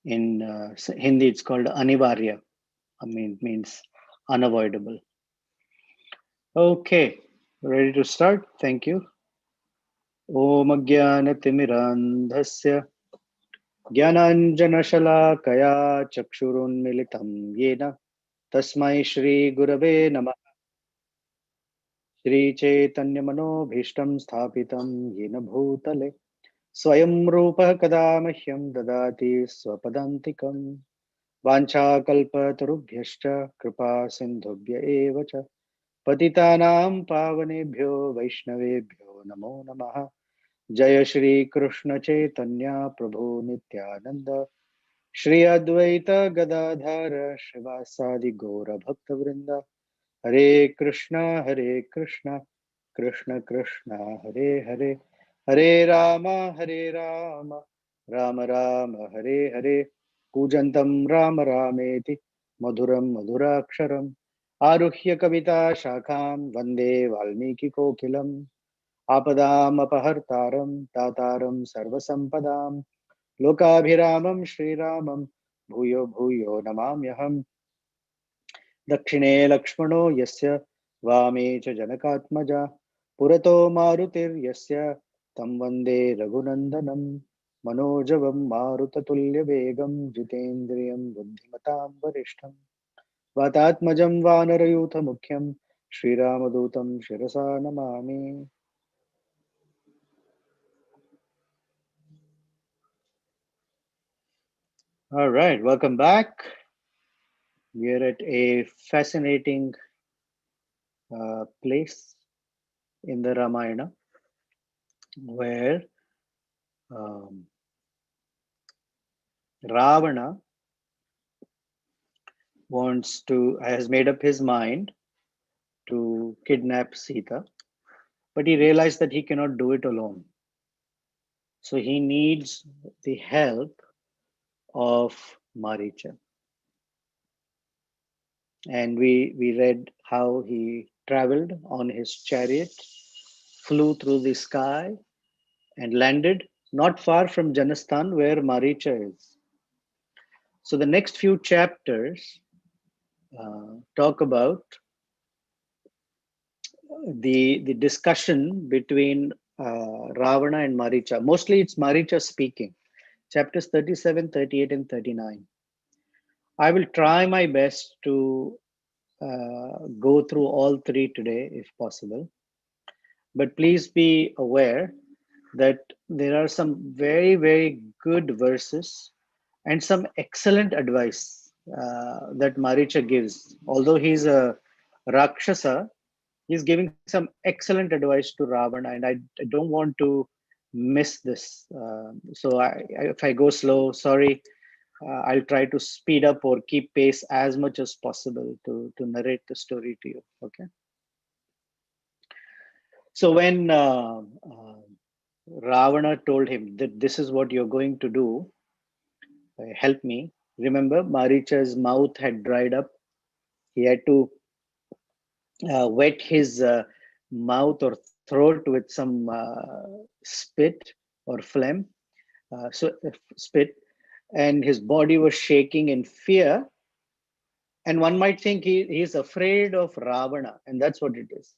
In Hindi, it's called anivarya. I mean, it means unavoidable. Okay, ready to start? Thank you. Om Ajnanatimirandhasya Jnananjanashalakaya Chakshurunmilitam Yena Tasmai Shri Gurave Namah. Shri Chaitanya Manobhishtam Sthapitam Yena Bhutale Swayam Rupa Kada Mahyam Dadati Swapadantikam Vanchakalpatarubhyascha Kripa Sindhubhya Eva Cha Patitanam Pavanebhyo Vaishnavebhyo Namo Namaha. Jaya Shri Krishna Chaitanya Prabhu Nityananda Shri Advaita Gadadhara Shivasadi Gaura Bhakta Vrinda Hare Krishna Krishna Krishna Hare Hare Hare Rama Rama Rama Hare Hare Pujantam Rama Rameti Madhuram Madhuraksharam Aruhya Kavita Shakham Vande Valmiki Kokilam Apadam Apahartaram Tataram Sarvasampadam Lokabhiramam Shriramam Bhuyo Bhuyo Namamyaham Dakshine Lakshmano Yasya Vame Cha Janakatmaja Purato Marutir Yasya Tam Vande Raghunandanam Manojavam Marutatulya Vegam Jitendriyam Buddhimatam Varishtam Vatatmajam Vanarayutha Mukhyam Shri Ramadutam Shirasa Namami. All right, welcome back. We are at a fascinating place in the Ramayana where um, Ravana has made up his mind to kidnap Sita, but he realized that he cannot do it alone. So he needs the help of Maricha. And we read how he traveled on his chariot, flew through the sky, and landed not far from Janasthan where Maricha is. So the next few chapters talk about the discussion between Ravana and Maricha. Mostly it's Maricha speaking. Chapters 37, 38, and 39. I will try my best to go through all three today if possible. But please be aware that there are some very, very good verses and some excellent advice that Maricha gives. Although he's a Rakshasa, he's giving some excellent advice to Ravana, and I don't want to miss this. So if I go slow, sorry. I'll try to speed up or keep pace as much as possible to narrate the story to you. Okay. So when Ravana told him that this is what you're going to do, help me. Remember, Maricha's mouth had dried up. He had to wet his mouth or throat with some spit or phlegm, spit, and his body was shaking in fear. And one might think he's afraid of Ravana, and that's what it is.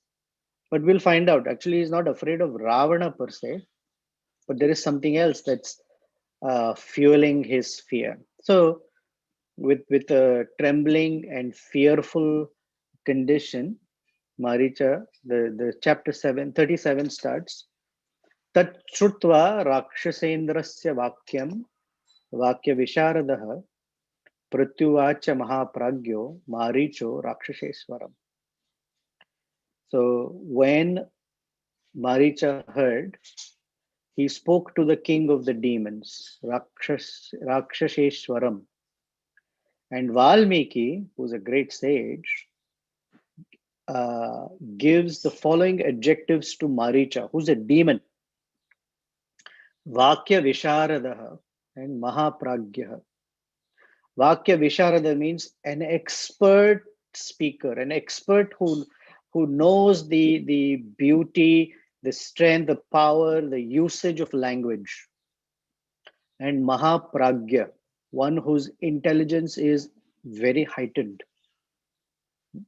But we'll find out. Actually, he's not afraid of Ravana per se, but there is something else that's fueling his fear. So, with a trembling and fearful condition, Maricha, the chapter 37 starts. Tat shrutva rakshasendrasya vakyam vakya visharadaha pratyuvacha mahapragyo maricho rakshaseswaram. So when Maricha heard, he spoke to the king of the demons, Rakshaseswaram. And Valmiki, who's a great sage, gives the following adjectives to Maricha, who's a demon. Vakya Visharadaha and Mahapragyaha. Vakya Visharada means an expert speaker, an expert who knows the beauty, the strength, the power, the usage of language. And Mahapragya. one whose intelligence is very heightened.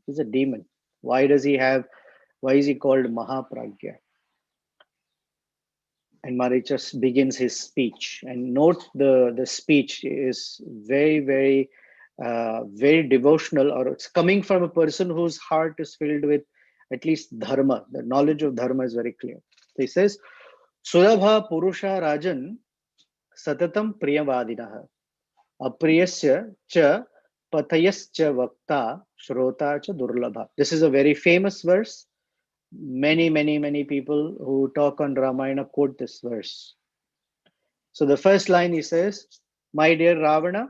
He's a demon. Why does he have, why is he called Mahapragya? And Marichas begins his speech. And note the speech is very devotional, or it's coming from a person whose heart is filled with at least dharma. The knowledge of dharma is very clear. So he says, Sulabha Purusha Rajan Satatam Priyavadinaha Apriyasya cha Pathayascha Vakta Shrota cha Durlabha. This is a very famous verse. Many people who talk on Ramayana quote this verse. So the first line he says, my dear Ravana,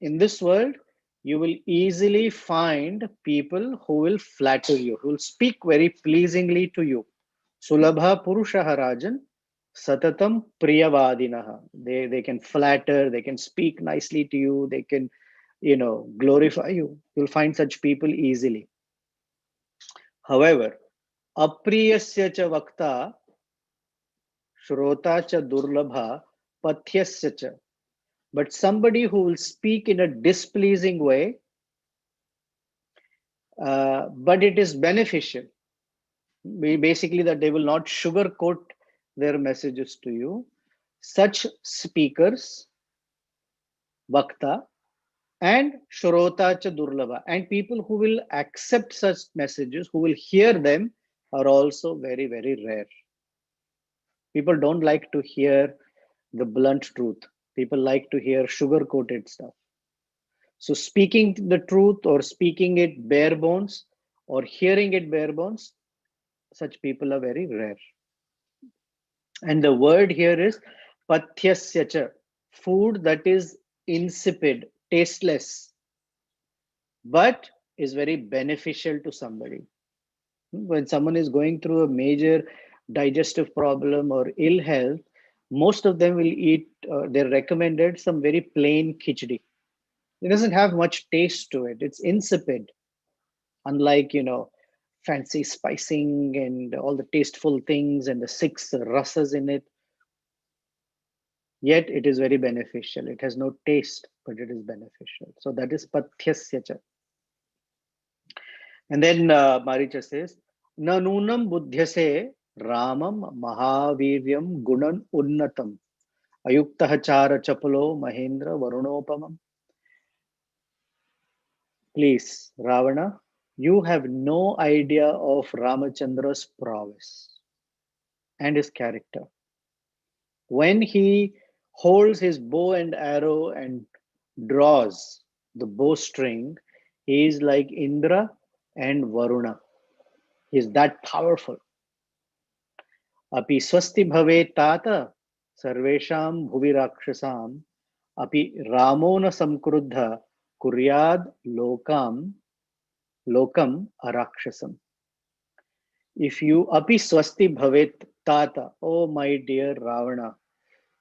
in this world, you will easily find people who will flatter you, who will speak very pleasingly to you. Sulabha Purushaha Rajan Satatam Priyavadinaha. They can flatter, they can speak nicely to you, they can, glorify you. You'll find such people easily. However, Apriyasya cha Vakta Shrota cha Durlabha Pathyasya cha. But somebody who will speak in a displeasing way, but it is beneficial. Basically, that they will not sugarcoat their messages to you. Such speakers, Vakta, and Shrota cha Durlabha, and people who will accept such messages, who will hear them, are also very rare. People don't like to hear the blunt truth. People like to hear sugar-coated stuff. So speaking the truth, or speaking it bare bones, or hearing it bare bones, such people are very rare. And the word here is pathyasya, food that is insipid, tasteless, but is very beneficial to somebody. When someone is going through a major digestive problem or ill health, most of them will eat, they're recommended some very plain khichdi. It doesn't have much taste to it. It's insipid, unlike, fancy spicing and all the tasteful things and the six rasas in it. Yet it is very beneficial. It has no taste, but it is beneficial. So that is pathyasya. And then Maricha says, Nanunam buddhyase Ramam Mahaviryam Gunan Unnatam Ayuktaha Chara Chapulo Mahendra Varunopamam. Please, Ravana, you have no idea of Ramachandra's prowess and his character. When he holds his bow and arrow and draws the bowstring, he is like Indra and Varuna. He is that powerful. Api swasti bhave tata sarvesham bhuvi rakshasam api ramona samkruddha kuryad lokam arakshasam. If you api swasti bhavet tata, oh my dear Ravana,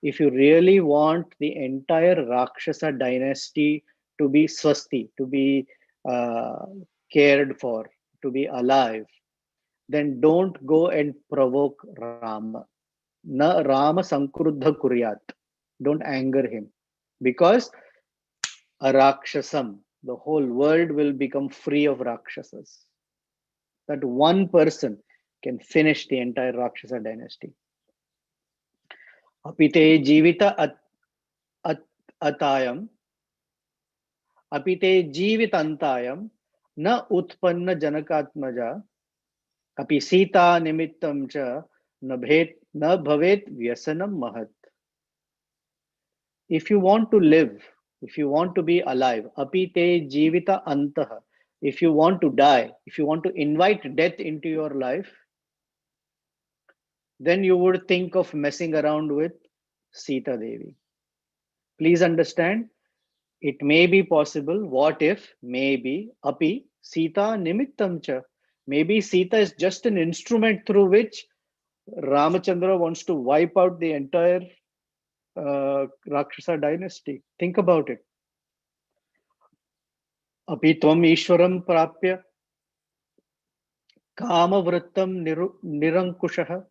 if you really want the entire Rakshasa dynasty to be swasti, to be cared for, to be alive, then don't go and provoke Rama. Na Rama Sankruddha Kuryat. Don't anger him. Because a Rakshasam, the whole world will become free of Rakshasas. That one person can finish the entire Rakshasa dynasty. Apite Jivita Atayam Apite Jivitantayam Na Utpanna Janakatmaja Api Sita Nimittam Cha Na Bhavet Vyasanam Mahat. If you want to live, if you want to be alive, Apite Jivita Antaha, if you want to die, if you want to invite death into your life, then you would think of messing around with Sita Devi. Please understand, it may be possible. What if, maybe, Api Sita Nimittam Cha. Maybe Sita is just an instrument through which Ramachandra wants to wipe out the entire Rakshasa dynasty. Think about it. Api tvam Ishwaram prapya kama vrittam nirankushaha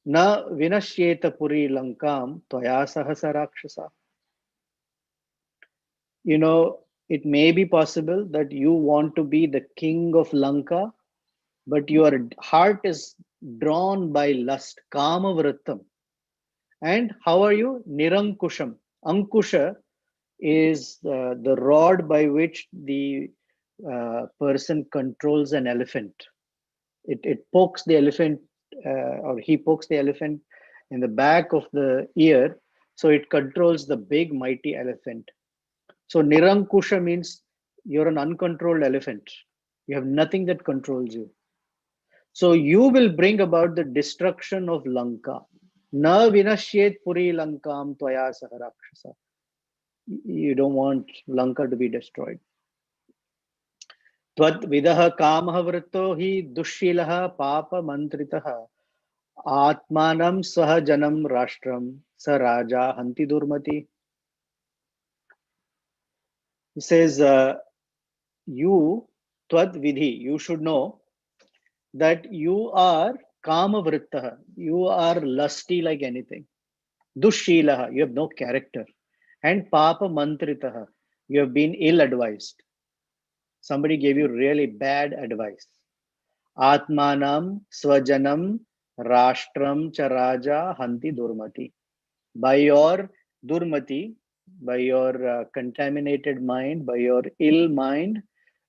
na vinashyeta puri lankam tvaya sahasa rakshasa. it may be possible that you want to be the king of Lanka, but your heart is drawn by lust, kama vrittam. And how are you? Nirankusham. Ankusha is the rod by which the person controls an elephant. It pokes the elephant, or he pokes the elephant in the back of the ear, so it controls the big, mighty elephant. So Nirankusha means you're an uncontrolled elephant. You have nothing that controls you. So you will bring about the destruction of Lanka. Na vinashyet puri lankam tvaya saharakshasa. You don't want Lanka to be destroyed. Tvad vidaha kamah vritto hi dushyilah papa mantritah atmanam sahajanam rashtram sa raja hanti durmati. He says, you, Tvad vidhi, you should know that you are kama vrittah, you are lusty like anything. Dushyilah, you have no character. And papa mantritah, you have been ill advised. Somebody gave you really bad advice. Atmanam swajanam rashtram charaja hanti durmati. By your durmati, by your contaminated mind, by your ill mind,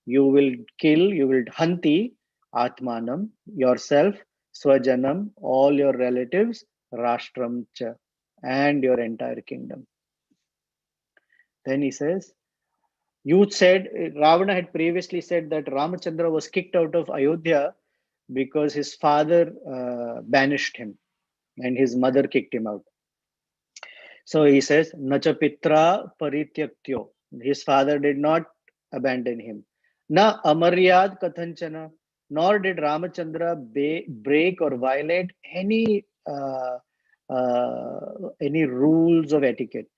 you will kill, you will hanti atmanam, yourself, swajanam, all your relatives, rashtram cha, and your entire kingdom. Then he says, you said, Ravana had previously said that Ramachandra was kicked out of Ayodhya because his father banished him and his mother kicked him out. So he says, Nacha Pitra Parityaktyo. His father did not abandon him. Na Amaryad Kathanchana, nor did Ramachandra break or violate any rules of etiquette.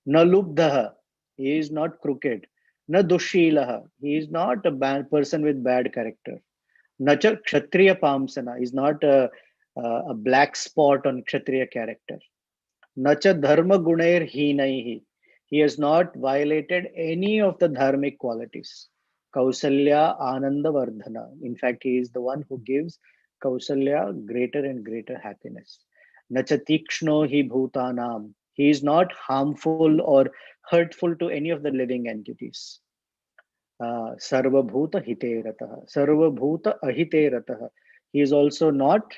Na Lubdhaha, he is not crooked. Na Dushilaha, he is not a bad person with bad character. Nacha Kshatriya Pamsana, is not a black spot on Kshatriya character. Nacha dharma gunair hinaihi. He has not violated any of the dharmic qualities. Kausalya Ananda Vardhana. In fact, he is the one who gives Kausalya greater and greater happiness. Nacha tikshno hi bhutanam. He is not harmful or hurtful to any of the living entities. Sarvabhuta hiterataha. Sarvabhuta ahiterataha. He is also not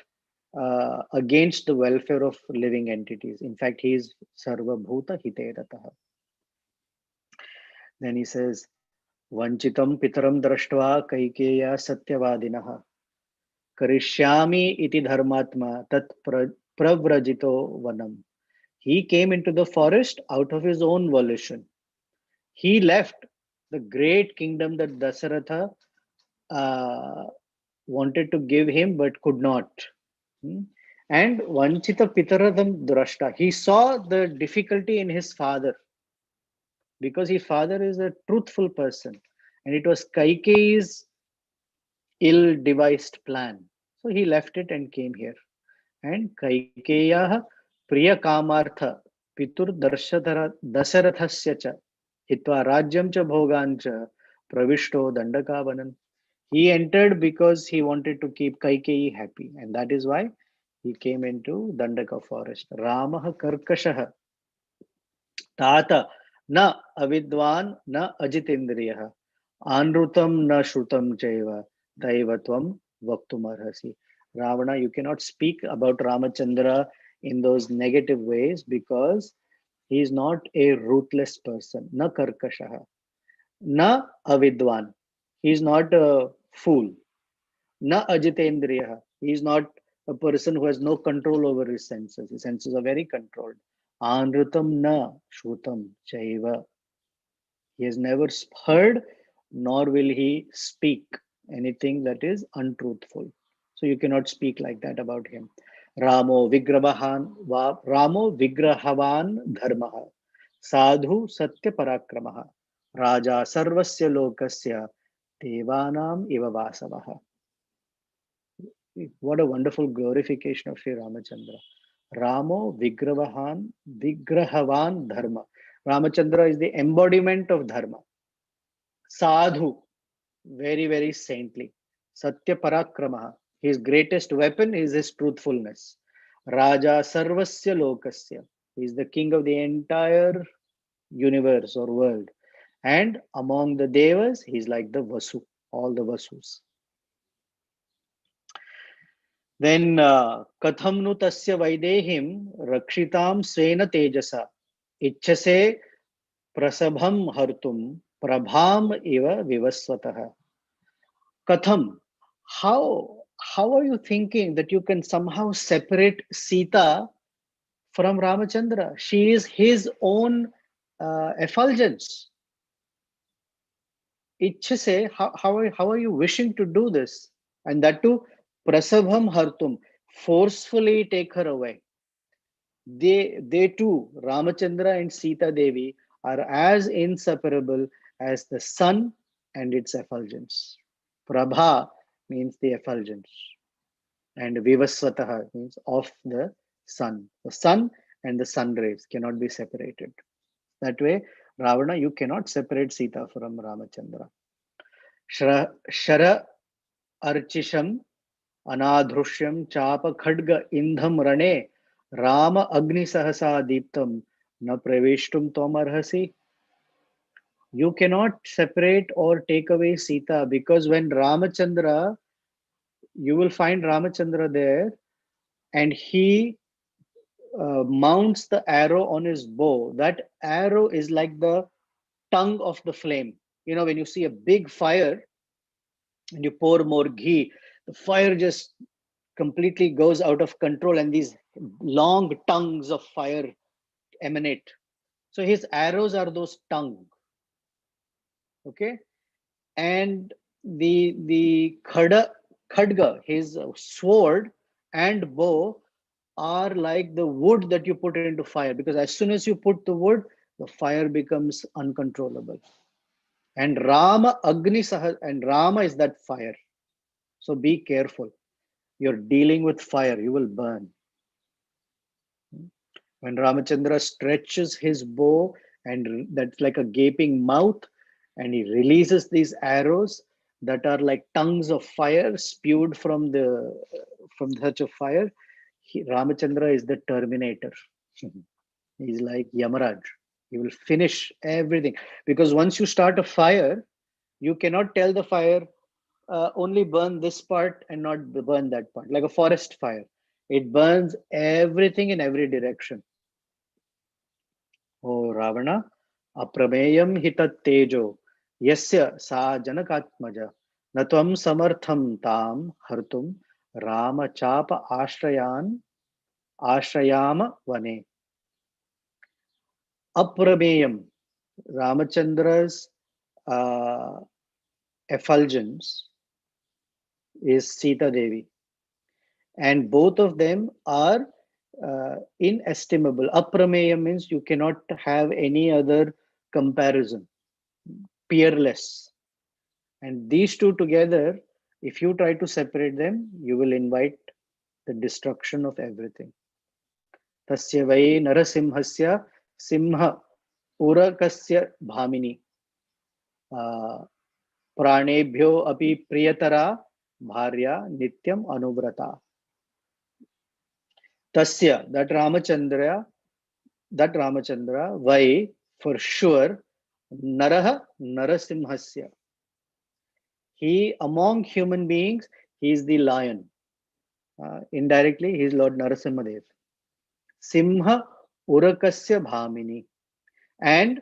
against the welfare of living entities. In fact, he is sarvabhuta hiterataha. Then he says, Vanchitam pitaram drashtva kaikeya satyavadinaha karishyami iti dharmatma tat pravrajito vanam. He came into the forest out of his own volition. He left the great kingdom that Dasaratha wanted to give him but could not. And Vanchita Pitaradam Drashta, he saw the difficulty in his father because his father is a truthful person and it was Kaikeyi's ill devised plan. So he left it and came here. And Kaikeya Priya Kamartha Pitur Dasarathasya cha Hitva Rajyam cha Bhogancha Pravishto Dandakavanan. He entered because he wanted to keep Kaikeyi happy, and that is why he came into Dandaka forest. Ramah Karkashaha Tata na avidwan na ajitendriya anrutam na shrutam chaiva daivatvam vaktumarhasi. Ravana, you cannot speak about Ramachandra in those negative ways because he is not a ruthless person. Na karkashaha. Na avidwan. He is not a fool. Na ajitendriya. He is not a person who has no control over his senses. His senses are very controlled. Anrutam na shrutam chaiva. He has never heard, nor will he speak anything that is untruthful. So you cannot speak like that about him. Ramo Vigrahavan Dharmaha Sadhu Satya Parakramaha Raja Sarvasya Lokasya Devanam Iva Vasavaha. What a wonderful glorification of Sri Ramachandra. Ramo Vigrahavan Dharma. Ramachandra is the embodiment of dharma. Sadhu, very, very saintly. Satya Parakramaha, his greatest weapon is his truthfulness. Raja Sarvasya Lokasya, he is the king of the entire universe or world. And among the devas, he is like the Vasu, all the Vasus. Then Katham nu tasya vaidehim rakshitam svena tejasa ichase prasabham hartum prabham eva vivasvatah. Katham, how are you thinking that you can somehow separate Sita from Ramachandra? She is his own effulgence. Ichase, how are you wishing to do this? And that too, prasabham hartum, forcefully take her away. They too, Ramachandra and Sita Devi, are as inseparable as the sun and its effulgence. Prabha means the effulgence, and Vivasvataha means of the sun. The sun and the sun rays cannot be separated. That way, Ravana, you cannot separate Sita from Ramachandra. Shara Archisham Anadhrusyam Chapa Khadga Indham Rane Rama Agni Sahasa Deeptam Na Praveshtum Tomarhasi. You cannot separate or take away Sita, because when Ramachandra, you will find Ramachandra there, and he mounts the arrow on his bow. That arrow is like the tongue of the flame. You know, when you see a big fire and you pour more ghee, the fire just completely goes out of control, and these long tongues of fire emanate. So his arrows are those tongue. Okay. And the khadga, his sword and bow, are like the wood that you put into fire, because as soon as you put the wood, the fire becomes uncontrollable. And Rama Agni Sah, and Rama is that fire. So be careful. You're dealing with fire, you will burn. When Ramachandra stretches his bow, and that's like a gaping mouth, and he releases these arrows that are like tongues of fire spewed from such a fire, Ramachandra is the terminator. He's like Yamaraj. He will finish everything, because once you start a fire, you cannot tell the fire only burn this part and not burn that part, like a forest fire. It burns everything in every direction. Oh Ravana, aprameyam hitat tejo, yasya sa janakatmaja, natvam samartham tam hartum Rama chapa ashrayama vane. Aprameyam, Ramachandra's effulgence is Sita Devi, and both of them are inestimable. Aprameyam means you cannot have any other comparison, peerless. And these two together, if you try to separate them, you will invite the destruction of everything. Tasya vai narasimhasya simha urakasya bhamini pranebhyo api priyatara bharya nityam anuvrata. Tasya, that Ramachandra, vai, for sure, naraha narasimhasya. He, among human beings, he is the lion. Indirectly, he is Lord Narasimhadev. Simha urakasya bhamini. And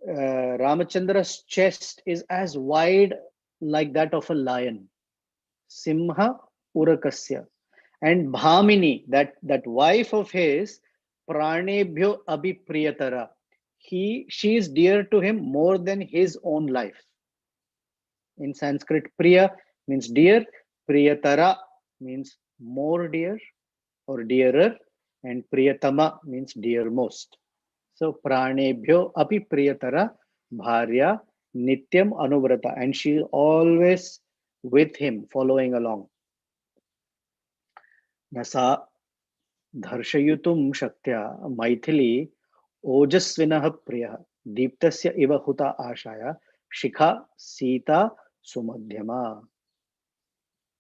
Ramachandra's chest is as wide like that of a lion. Simha urakasya. And bhamini, that wife of his, pranebhyo abhipriyatara. She is dear to him more than his own life. In Sanskrit, priya means dear, priyatara means more dear or dearer, and priyatama means dearmost. So pranebhyo api priyatara bharya nityam anuvrata, and she is always with him, following along. Nasa dharshayutum shaktya Maithili ओजस्विनः प्रियः दीप्तस्य इव हुता आशाया शिखा Sita सुमध्यमा.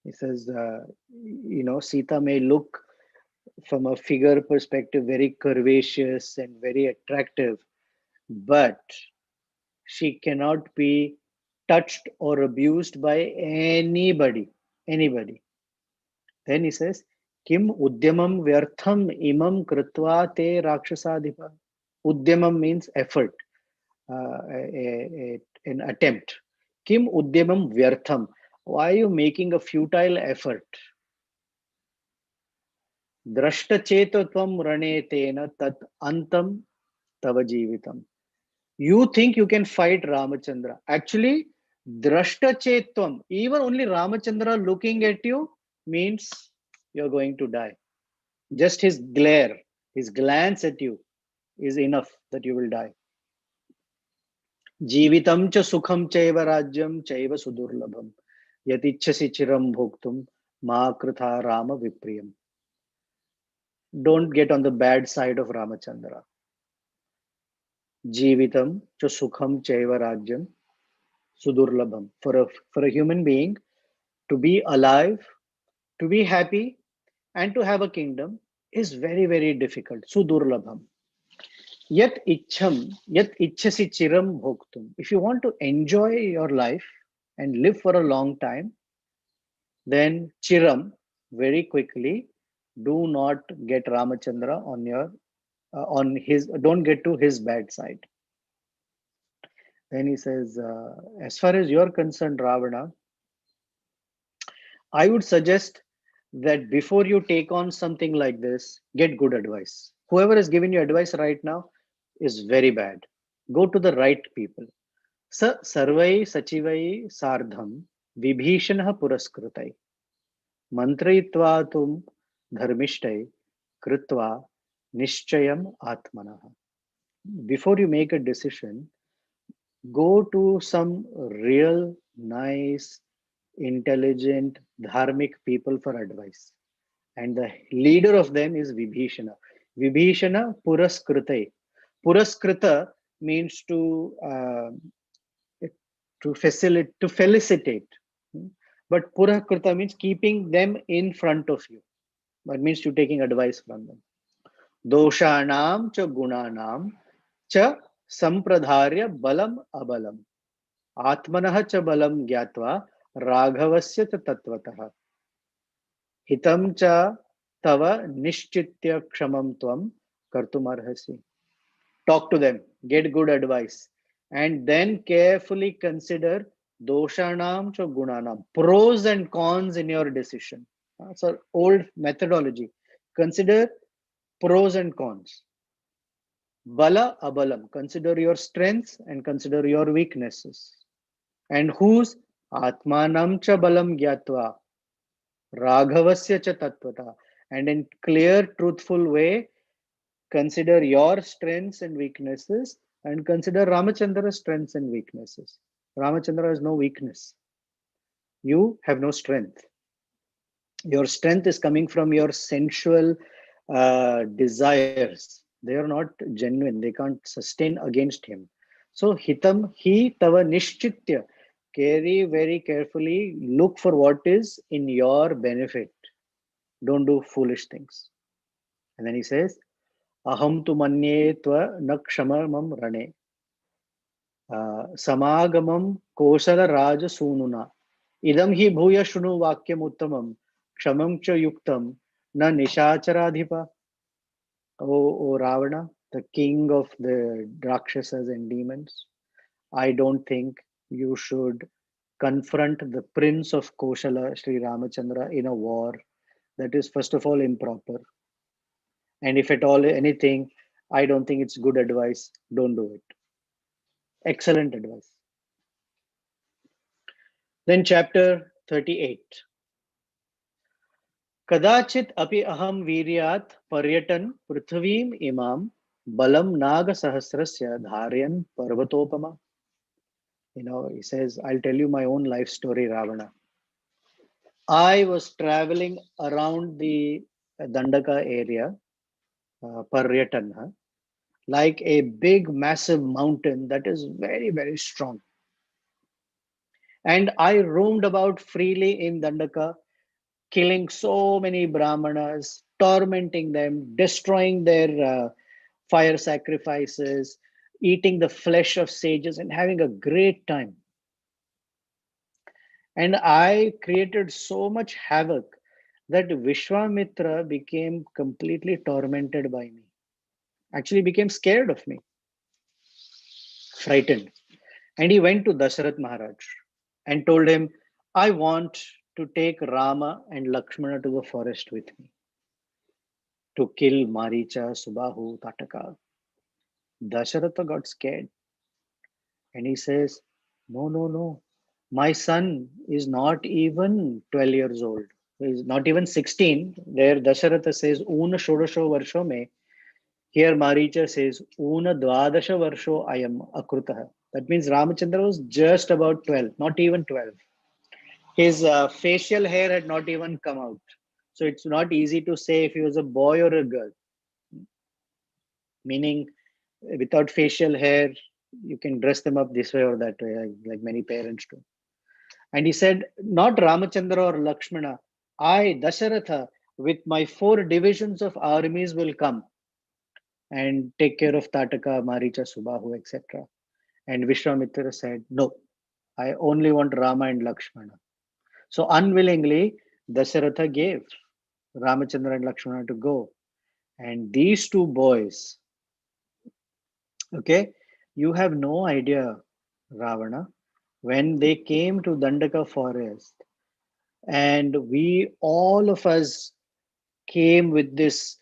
He says, Sita may look from a figure perspective very curvaceous and very attractive, but she cannot be touched or abused by anybody. Anybody. Then he says, Kim udyamam vyartham imam kritva te rakshasadhipa. Udyamam means effort, an attempt. Kim udyamam vyartham. Why are you making a futile effort? Drashtachetatvam rane tena tat antam tava jivitam. You think you can fight Ramachandra. Actually, drashtachetatvam, even only Ramachandra looking at you means you're going to die. Just his glare, his glance at you is enough that you will die. Jivitam cha sukham chaiva rajyam chaiva sudurlabham yatichasi chiram bhoktum ma kritha rama vipriyam. Don't get on the bad side of Ramachandra. Jivitam cha sukham chaiva rajyam sudurlabham. For a human being to be alive, to be happy, and to have a kingdom is very, very difficult. Sudurlabham. Yat ichhasi chiram bhoktum. If you want to enjoy your life and live for a long time, then chiram, very quickly, do not get Ramachandra on his, don't get to his bad side. Then he says, as far as you're concerned, Ravana, I would suggest that before you take on something like this, get good advice. Whoever is giving you advice right now is very bad. Go to the right people. Sa sarvai sachivai sardham vibhishanah puraskrutai mantrayitva tum dharmishtai kritva nishchayam atmanah. Before you make a decision, go to some real nice, intelligent, dharmic people for advice. And the leader of them is Vibhishana. Vibhishana Puraskrita. Puraskrita means to facilitate, to felicitate. But Purakrita means keeping them in front of you. That means you taking advice from them. Doshanam cha gunanam cha sampradharya balam abalam. Atmanah cha balam gyatva raghavasya cha tatvatah. Hitam cha tava nishchitya kshamam tvam kartumarhasi. Talk to them, get good advice, and then carefully consider doshanam cha gunanam, pros and cons in your decision. That's an old methodology. Consider pros and cons. Bala abalam, consider your strengths and consider your weaknesses. And whose atmanam cha balam gyatva raghavasya cha tatvata, and in clear, truthful way, consider your strengths and weaknesses and consider Ramachandra's strengths and weaknesses. Ramachandra has no weakness. You have no strength. Your strength is coming from your sensual desires. They are not genuine. They can't sustain against him. So hitam hi tava nishchitya. Very carefully look for what is in your benefit. Don't do foolish things. And then he says, Aham tu manye tva nakshamamam rane. Samagamam kosala raja sununa. Idam hi bhuya shunu vakyam uttamam. Kshamam cha yuktam na nishacharadhipa. O Ravana, the king of the Rakshasas and demons, I don't think you should confront the prince of Kosala, Sri Ramachandra, in a war. That is, first of all, improper. And if at all anything, I don't think it's good advice. Don't do it. Excellent advice. Then chapter 38. Kanda-Ch api aham viryat paryatan prithvim imam balam naga sahasrasya dharyan parvatopama. He says, I'll tell you my own life story, Ravana. I was traveling around the Dandaka area, Paryatan. like a big, massive mountain that is very, very strong. And I roamed about freely in Dandaka, killing so many Brahmanas, tormenting them, destroying their fire sacrifices, eating the flesh of sages, and having a great time. And I created so much havoc that Vishwamitra became completely tormented by me. Actually, became scared of me, frightened. And he went to Dasharath Maharaj and told him, I want to take Rama and Lakshmana to the forest with me to kill Maricha, Subahu, Tataka. Dasharatha got scared and he says, no, no, no. My son is not even 12 years old. He's not even 16. There, Dasharatha says, Una Shodasho Varsho me. Here, Maricha says, Una Dvadasha Varsho ayam akrutaha. That means Ramachandra was just about 12, not even 12. His facial hair had not even come out. So it's not easy to say if he was a boy or a girl. Meaning, without facial hair, you can dress them up this way or that way, like many parents do. And he said, not Ramachandra or Lakshmana, I, Dasharatha, with my 4 divisions of armies will come and take care of Tataka, Maricha, Subahu, etc. And Vishwamitra said, no, I only want Rama and Lakshmana. So unwillingly, Dasharatha gave Ramachandra and Lakshmana to go. And these 2 boys, okay, you have no idea, Ravana, when they came to Dandaka forest, and we, all of us, came with this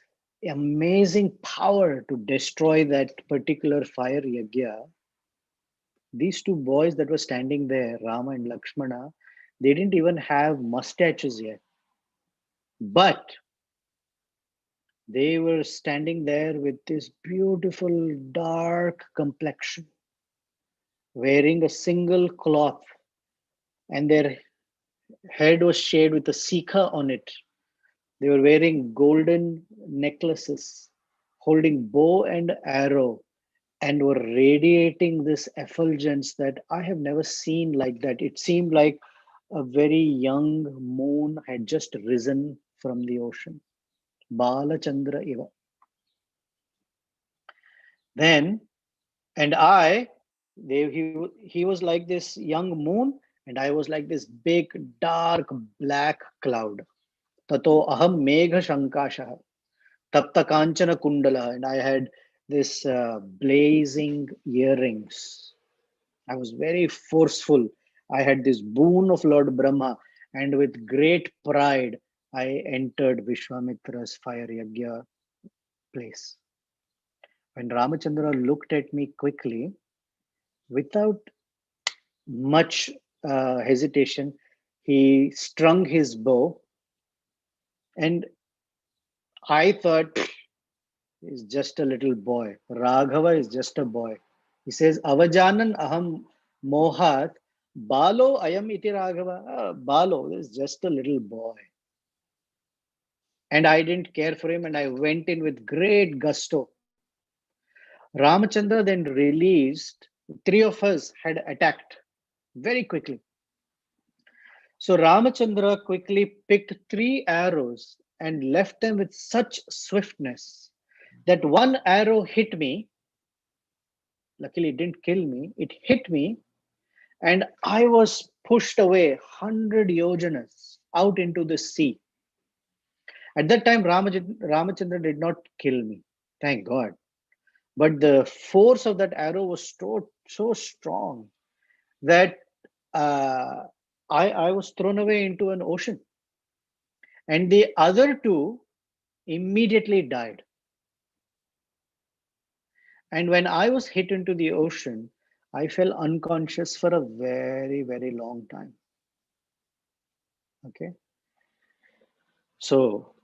amazing power to destroy that particular fire yagya. These 2 boys that were standing there, Rama and Lakshmana, they didn't even have mustaches yet. But they were standing there with this beautiful dark complexion, wearing a single cloth, and their head was shaded with a sikha on it. They were wearing golden necklaces, holding bow and arrow, and were radiating this effulgence that I have never seen like that. It seemed like a very young moon had just risen from the ocean. Bala Chandra Iva. Then, and I, he was like this young moon, and I was like this big, dark, black cloud. Tato aham megha shankashah. Tapta Kanchana Kundala, and I had this blazing earrings. I was very forceful. I had this boon of Lord Brahma, and with great pride, I entered Vishwamitra's fire yagya place. When Ramachandra looked at me quickly, without much hesitation, he strung his bow, and I thought, is just a little boy. Raghava is just a boy. He says, Avajanan aham mohat, Balo ayam iti Raghava. Balo is just a little boy. And I didn't care for him, and I went in with great gusto. Ramachandra then released, 3 of us had attacked very quickly. So Ramachandra quickly picked 3 arrows and left them with such swiftness that one arrow hit me. Luckily, it didn't kill me. It hit me, and I was pushed away 100 yojanas out into the sea. At that time, Ramachandra did not kill me, thank God. But the force of that arrow was so strong that uh, I was thrown away into an ocean. And the other 2 immediately died. And when I was hit into the ocean, I fell unconscious for a very, very long time. Okay. So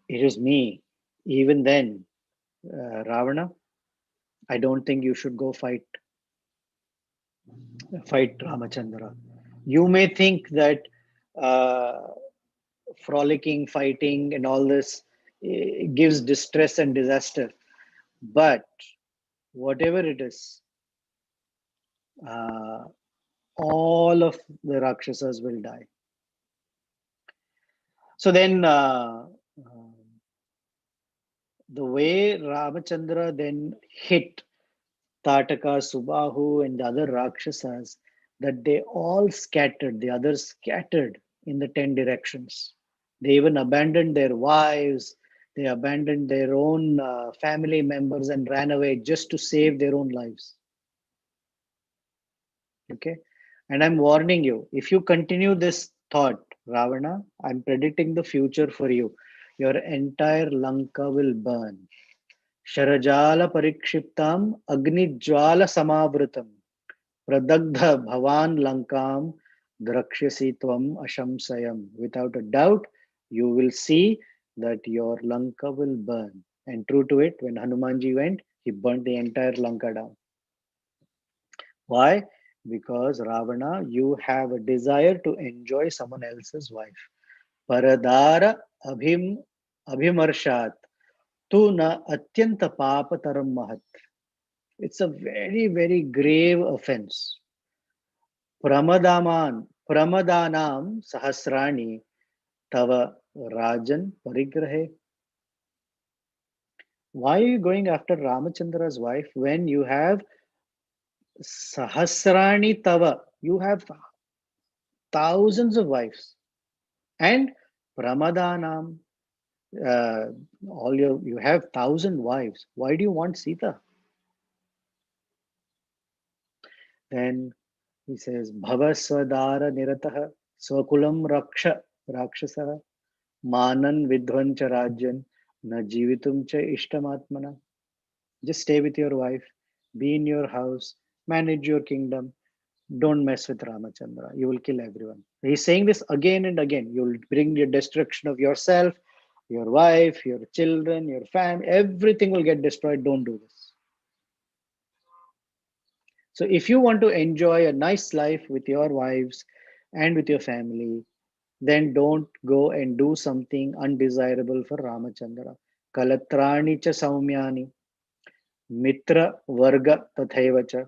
it is me. Even then, Ravana, I don't think you should go fight Ramachandra. You may think that uh, frolicking, fighting, and all this gives distress and disaster, but whatever it is, uh, all of the Rakshasas will die. So then, the way Ramachandra then hit Tataka, Subahu, and the other Rakshasas, that they all scattered, the others scattered in the 10 directions. They even abandoned their wives, they abandoned their own family members and ran away just to save their own lives. Okay. And I'm warning you, if you continue this thought, Ravana, I'm predicting the future for you. Your entire Lanka will burn. Sharajala parikshiptam agnijwala samavritam pradagdha bhavan lankam drakshasi tvam ashamsayam. Without a doubt, you will see that your Lanka will burn. And true to it, when Hanumanji went, he burnt the entire Lanka down. Why? Because Ravana, you have a desire to enjoy someone else's wife. Paradara abhimarshat tu na atyanta papataram mahat. It's a very, very grave offense. Pramadanam sahasrani tava rajan parigrahe. Why are you going after Ramachandra's wife when you have sahasrani tava? You have thousands of wives. And Pramadanam, uh, you have 1,000 wives. Why do you want Sita? Then he says, Bhava Swadara Nirataha Swakulam Raksha Rakshasa Manan Vidvancha Rajan Na Jivitum Cha Ishtamatmana. Just stay with your wife, be in your house, manage your kingdom. Don't mess with Ramachandra. You will kill everyone. He's saying this again and again. You will bring your destruction of yourself, your wife, your children, your family. Everything will get destroyed. Don't do this. So, if you want to enjoy a nice life with your wives and with your family, then don't go and do something undesirable for Ramachandra. Kalatrani cha saumyani, mitra varga tathaivacha.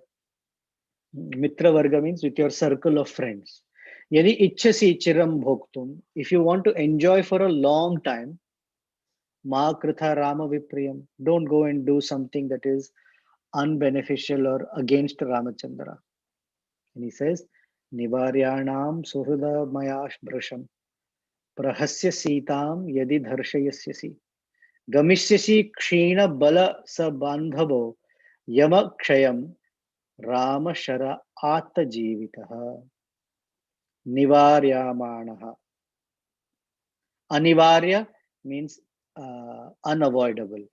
Mitra Varga means with your circle of friends. Yadi ichchasi chiram bhoktum. If you want to enjoy for a long time, ma kritha rama vipriyam. Don't go and do something that is unbeneficial or against Ramachandra. And he says, Nivaryanam suhrada mayash brasham. Prahasya sitam yadi dharshayasyasi. Gamishyasi kshina bala sa bandhavo yama kshayam rama shara atta jivitaha. Nivaryamanaha. Anivarya means unavoidable.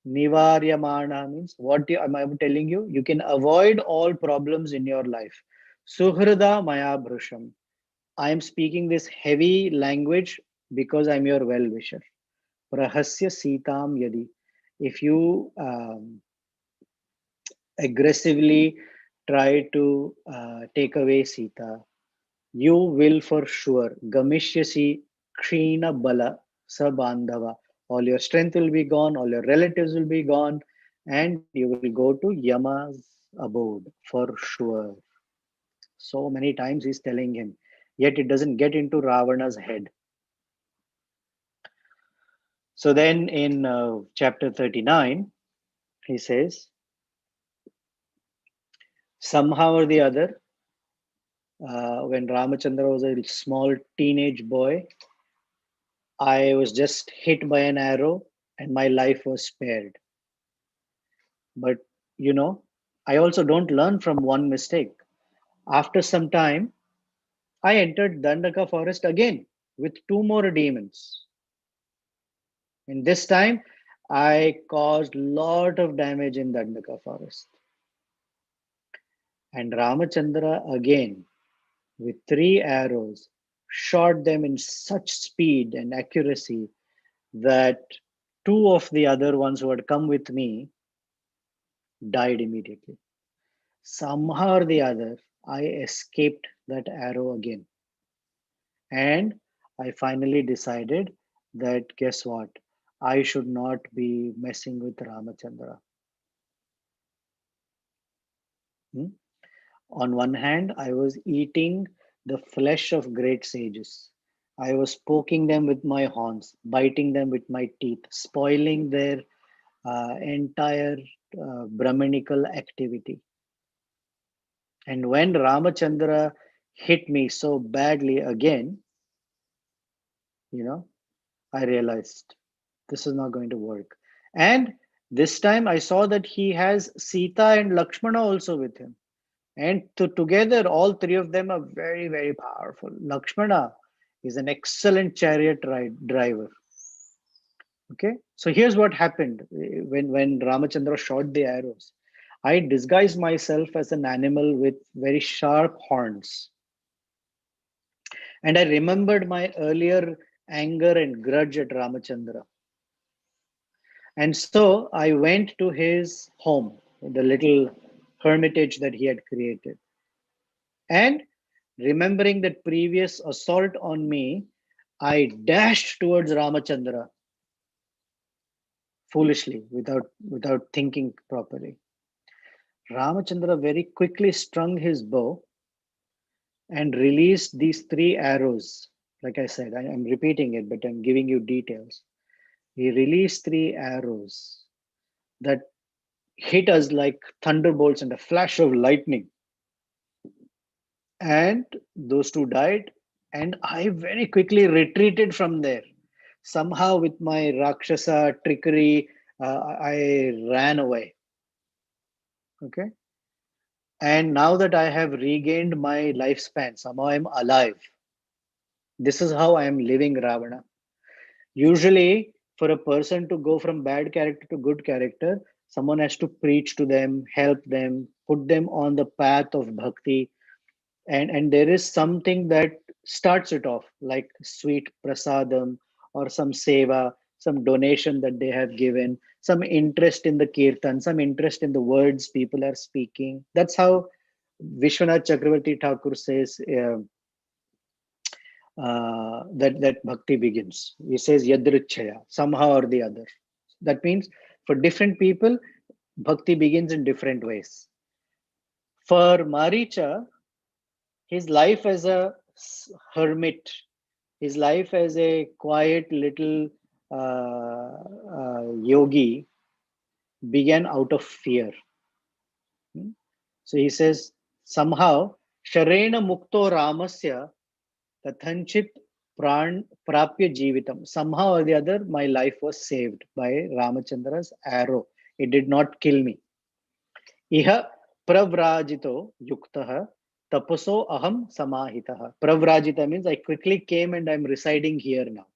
Nivaryamana means am I telling you? You can avoid all problems in your life. Suhrada maya brusham. I am speaking this heavy language because I'm your well wisher. Prahasya sitam yadi. If you aggressively try to take away Sita, you will for sure Gamishyasi Kshina Bala Sabandhava. All your strength will be gone, all your relatives will be gone, and you will go to Yama's abode for sure. So many times he's telling him, yet it doesn't get into Ravana's head. So then in chapter 39, he says, somehow or the other, when Ramachandra was a small teenage boy, I was just hit by an arrow and my life was spared. But you know, I also don't learn from one mistake. After some time, I entered Dandaka forest again with two more demons. And this time, I caused lot of damage in Dandaka forest. And Ramachandra again, with three arrows, shot them in such speed and accuracy that two of the other ones who had come with me died immediately. Somehow or the other, I escaped that arrow again. And I finally decided that guess what? I should not be messing with Ramachandra. Hmm? On one hand, I was eating the flesh of great sages. I was poking them with my horns, biting them with my teeth, spoiling their entire Brahminical activity. And when Ramachandra hit me so badly again, you know, I realized this is not going to work. And this time I saw that he has Sita and Lakshmana also with him. And together, all three of them are very, very powerful. Lakshmana is an excellent chariot driver. Okay, so here's what happened when Ramachandra shot the arrows. I disguised myself as an animal with very sharp horns, and I remembered my earlier anger and grudge at Ramachandra. And so I went to his home, the little hermitage that he had created. And remembering that previous assault on me, I dashed towards Ramachandra foolishly without thinking properly. Ramachandra very quickly strung his bow and released these three arrows. Like I said, I am repeating it, but I'm giving you details. He released three arrows that hit us like thunderbolts and a flash of lightning. And those two died. And I very quickly retreated from there. Somehow, with my Rakshasa trickery, I ran away. Okay. And now that I have regained my lifespan, somehow I'm alive. This is how I am living Ravana. Usually, for a person to go from bad character to good character, someone has to preach to them, help them, put them on the path of bhakti, and there is something that starts it off, like sweet prasadam or some seva, some donation that they have given, some interest in the kirtan, some interest in the words people are speaking. That's how Vishwanath Chakravarti Thakur says that bhakti begins. He says yadrichaya, somehow or the other. That means for different people, bhakti begins in different ways. For Maricha, his life as a hermit, his life as a quiet little yogi began out of fear. Hmm? So he says, somehow, Sharena Mukto Ramasya Kathanchit Prapya Jivitam. Somehow or the other, my life was saved by Ramachandra's arrow. It did not kill me. Iha pravrajito yuktaha tapaso aham samahitaha. Pravrajita means I quickly came and I'm residing here now.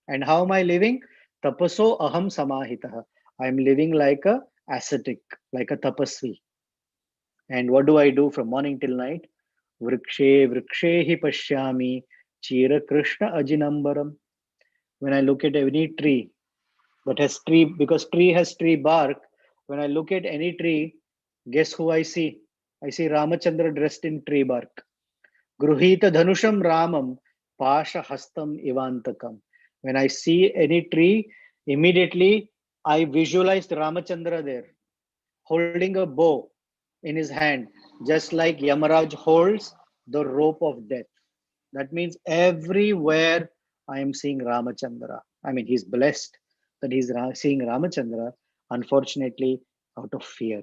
And how am I living? Tapaso aham samahitaha. I'm living like a ascetic, like a tapasvi. And what do I do from morning till night? Vrikshe vrikshehi pashyami chira krishna ajinambaram. When I look at any tree that has tree, because tree has tree bark, when I look at any tree, guess who I see? I see Ramachandra dressed in tree bark. Gruhita dhanusham Ramam pasha hastam ivantakam. When I see any tree, immediately I visualized Ramachandra there, holding a bow in his hand, just like Yamaraj holds the rope of death. That means everywhere I am seeing Ramachandra. I mean, he's blessed that he's seeing Ramachandra, unfortunately, out of fear.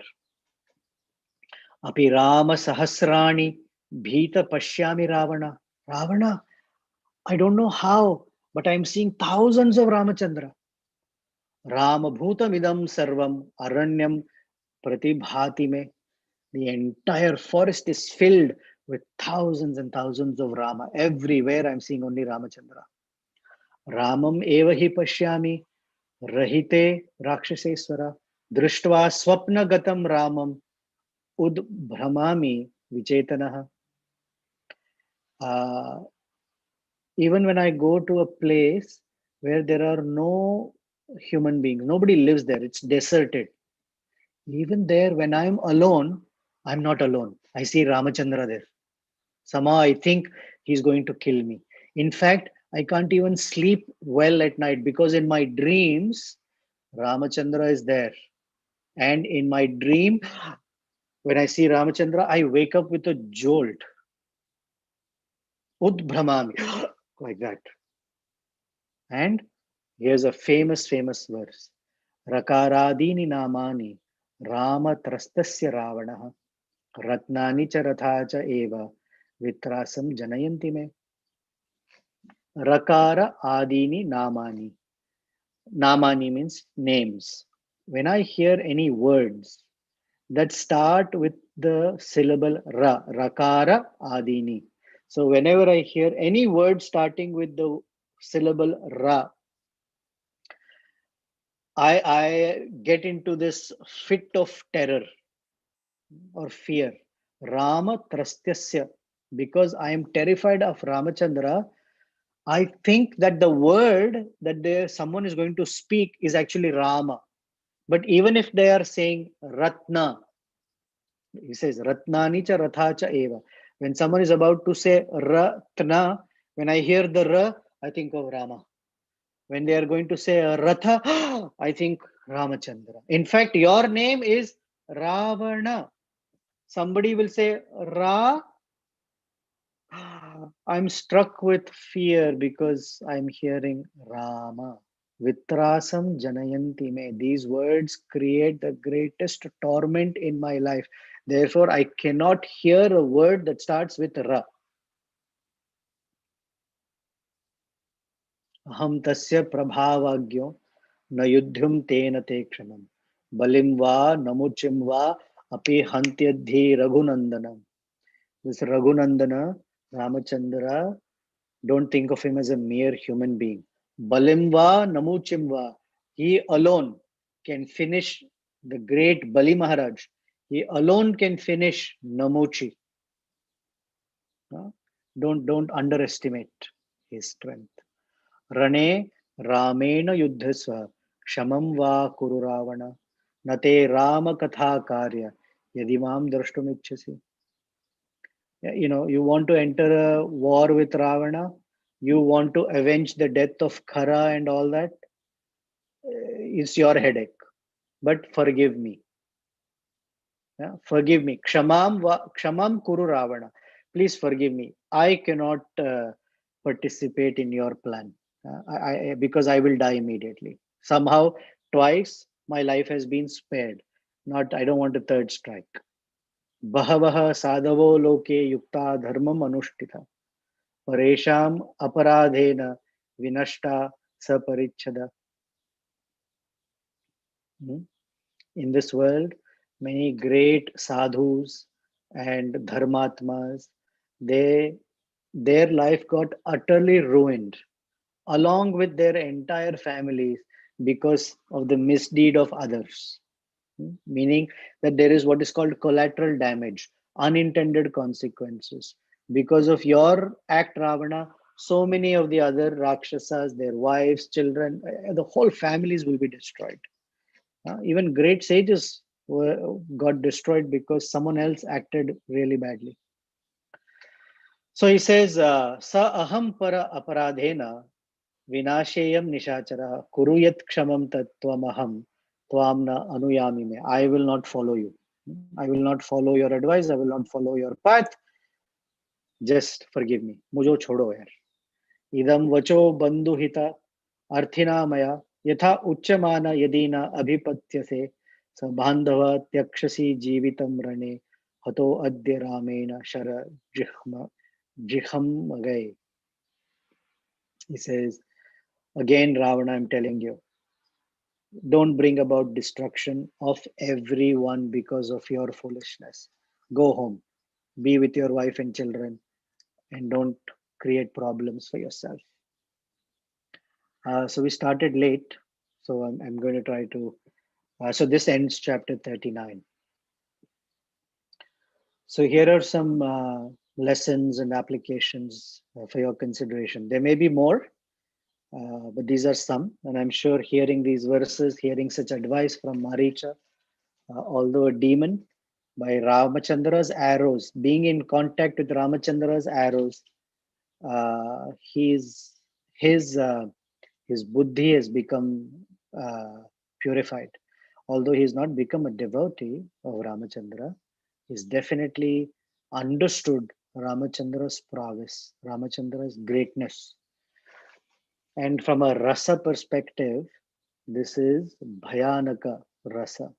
Api Rama Sahasrani Bhita Pashyami Ravana. Ravana, I don't know how, but I'm seeing thousands of Ramachandra. Rama Bhutamidam Sarvam Aranyam Pratibhati me. The entire forest is filled with thousands and thousands of Rama. Everywhere I'm seeing only Ramachandra. Ramam eva hi pashyami rahite rakshaseswara drishtva swapnagatam Ramam udbhramami vichetanaha. Uh, Even when I go to a place where there are no human beings, nobody lives there, it's deserted. Even there, when I'm alone, I'm not alone. I see Ramachandra there. Somehow I think he's going to kill me. In fact, I can't even sleep well at night because in my dreams, Ramachandra is there. And in my dream, When I see Ramachandra, I wake up with a jolt. Udbramami, like that. And here's a famous verse. Rakaradini namani Rama trastasya Ravana Ratnani cha ratha cha eva Vitrasam janayanti me. Rakara adini namani. Namani means names. When I hear any words that start with the syllable ra, rakara adini. So whenever I hear any word starting with the syllable ra, I get into this fit of terror or fear. Rama Trastyasya. Because I am terrified of Ramachandra, I think that the word that someone is going to speak is actually Rama. But even if they are saying Ratna, he says Ratnani cha ratha cha eva. When someone is about to say Ratna, when I hear the Ra, I think of Rama. When they are going to say Ratha, I think Ramachandra. In fact, your name is Ravana. Somebody will say Ra. I'm struck with fear because I'm hearing Rama. Vitrasam janayanti me. These words create the greatest torment in my life. Therefore, I cannot hear a word that starts with Ra. Aham tasya prabhavagyo na yudhyam tena te kshamam. Balim va namuchim va api hantyadhi raghunandanam. This Raghunandana, Ramachandra, don't think of him as a mere human being. Balimva Namuchimva, he alone can finish the great Bali Maharaj. He alone can finish Namuchi. Don't underestimate his strength. Rane Ramena Yuddhasva Shamam Va Kuru Ravana Nate Rama Katha Karya Yadimam Drashtumicchasi. You want to enter a war with Ravana, you want to avenge the death of Khara and all that, it's your headache. But forgive me. Yeah? Forgive me. Kshamam Kuru Ravana. Please forgive me. I cannot participate in your plan because I will die immediately. Somehow, twice, my life has been spared. I don't want a third strike. Bhavaha sadhavo loke yukta dharmam anushtita. Paresham aparadhena vinashta saparichada. In this world, many great sadhus and dharmatmas, their life got utterly ruined, along with their entire families, because of the misdeed of others. Meaning that there is what is called collateral damage, unintended consequences. Because of your act, Ravana, so many of the other Rakshasas, their wives, children, the whole families will be destroyed. Even great sages got destroyed because someone else acted really badly. So he says, Sa aham para aparadhena vinasheyam nishachara kuruyat kshamam tattvam tvamna anuyami me. I will not follow you. I will not follow your advice. I will not follow your path. Just forgive me. Mujo chodo yaar. Idam vacho bandhuhita arthina maya yatha uchamana yadina abhipatyase sa bandhava tyakshasi jivitam rane hato adya ramena shara jiham magai. He says, again, Ravana, I'm telling you, don't bring about destruction of everyone because of your foolishness. Go home, be with your wife and children, and don't create problems for yourself. So we started late, so I'm going to try to. So this ends chapter 39. So here are some lessons and applications for your consideration. There may be more, but these are some, and I'm sure hearing these verses, hearing such advice from Maricha, although a demon, by Ramachandra's arrows, being in contact with Ramachandra's arrows, his buddhi has become purified. Although he has not become a devotee of Ramachandra, He's definitely understood Ramachandra's prowess, Ramachandra's greatness. And from a rasa perspective, this is Bhayanaka rasa.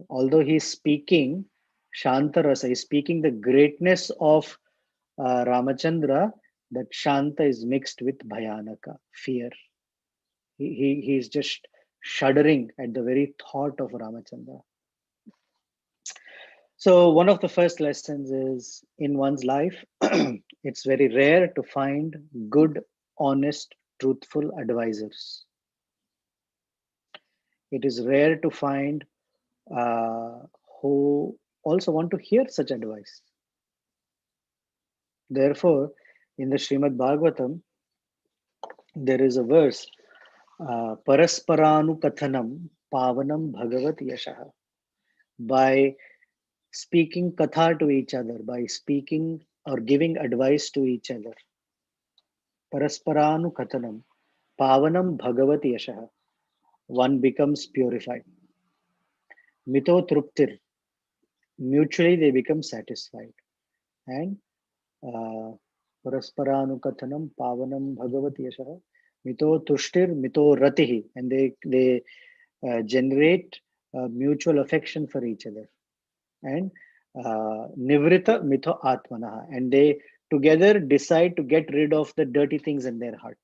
Although he's speaking Shanta rasa, he's speaking the greatness of Ramachandra, that Shanta is mixed with Bhayanaka, fear. He's just shuddering at the very thought of Ramachandra. So, one of the first lessons is in one's life, it's very rare to find good, honest, truthful advisors. It is rare to find uh, who also want to hear such advice. Therefore, in the Srimad Bhagavatam, there is a verse, Parasparanu Kathanam Pavanam Bhagavat Yashaha. By speaking katha to each other, by speaking or giving advice to each other, Parasparanu Kathanam Pavanam Bhagavat Yashaha, one becomes purified. Mito Truptir, mutually they become satisfied. And Parasparanu Kathanam Pavanam Bhagavat Yashaha, Mito Tushtir, Mito Ratihi, and they generate mutual affection for each other. And Nivrita Mitho Atmanaha, and they together decide to get rid of the dirty things in their heart.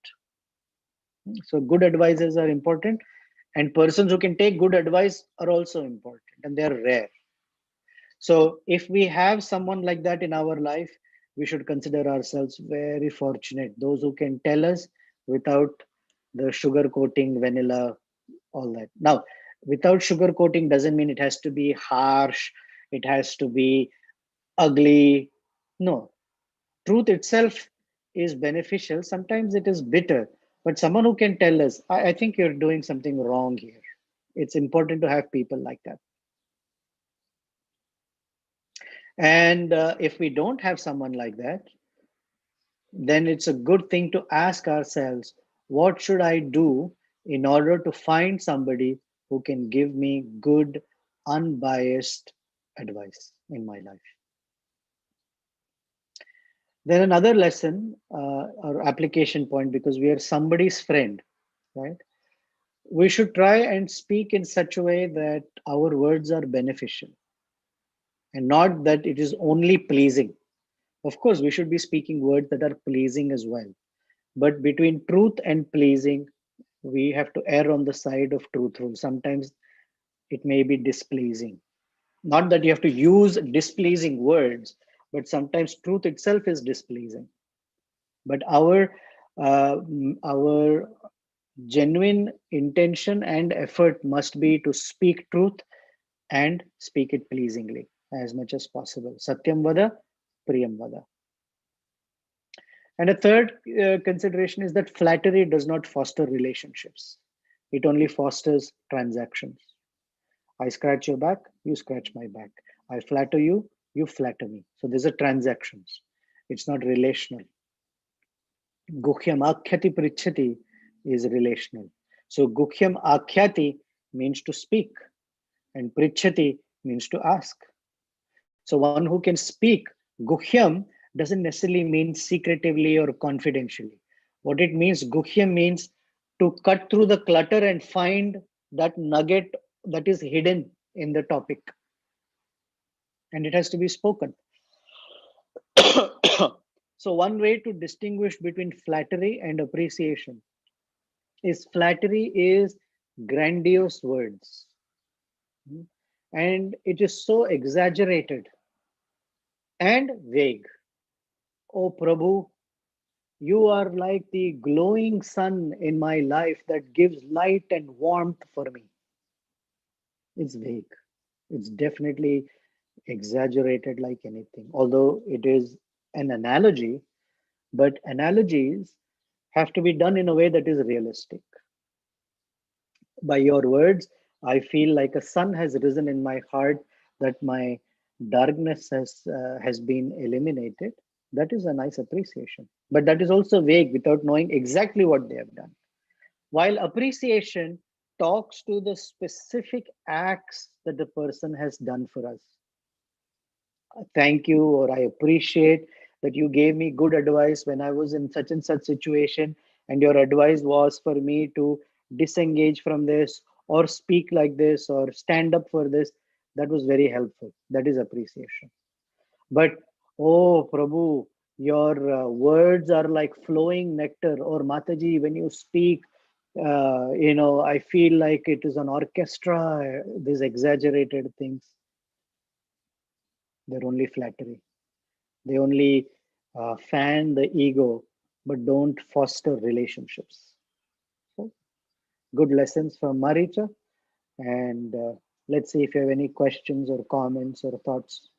So, good advisors are important, and persons who can take good advice are also important, and they're rare. So, if we have someone like that in our life, we should consider ourselves very fortunate. Those who can tell us without the sugar coating, vanilla, all that. Now, without sugar coating doesn't mean it has to be harsh, it has to be ugly. No, truth itself is beneficial. Sometimes it is bitter, but someone who can tell us, I think you're doing something wrong here. It's important to have people like that. And if we don't have someone like that, then it's a good thing to ask ourselves, what should I do in order to find somebody who can give me good, unbiased advice in my life? Then another lesson or application point, because we are somebody's friend, right? We should try and speak in such a way that our words are beneficial and not that it is only pleasing. Of course, we should be speaking words that are pleasing as well. But between truth and pleasing, we have to err on the side of truthful. Sometimes it may be displeasing. Not that you have to use displeasing words, but sometimes truth itself is displeasing. But our genuine intention and effort must be to speak truth and speak it pleasingly as much as possible. Satyam vada, priyam vada. And a third consideration is that flattery does not foster relationships. It only fosters transactions. I scratch your back, you scratch my back. I flatter you, you flatter me. So these are transactions. It's not relational. Gukhyam akhyati prichhati is relational. So gukhyam akhyati means to speak, and prichhati means to ask. So one who can speak gukhyam doesn't necessarily mean secretively or confidentially. What it means, gukhyam means to cut through the clutter and find that nugget that is hidden in the topic, and it has to be spoken. So one way to distinguish between flattery and appreciation is flattery is grandiose words, and it is so exaggerated and vague. Oh Prabhu, you are like the glowing sun in my life that gives light and warmth for me. It's vague. It's definitely exaggerated like anything, although it is an analogy, but analogies have to be done in a way that is realistic. By your words, I feel like a sun has risen in my heart, that my darkness has been eliminated. That is a nice appreciation, but that is also vague without knowing exactly what they have done. While appreciation talks to the specific acts that the person has done for us. thank you, or I appreciate that you gave me good advice when I was in such and such situation, and your advice was for me to disengage from this, or speak like this, or stand up for this. That was very helpful. That is appreciation. But oh, Prabhu, your words are like flowing nectar. Or Mataji, when you speak, I feel like it is an orchestra. These exaggerated things, they're only flattery. They only fan the ego, but don't foster relationships. So, good lessons from Maricha. And let's see if you have any questions or comments or thoughts.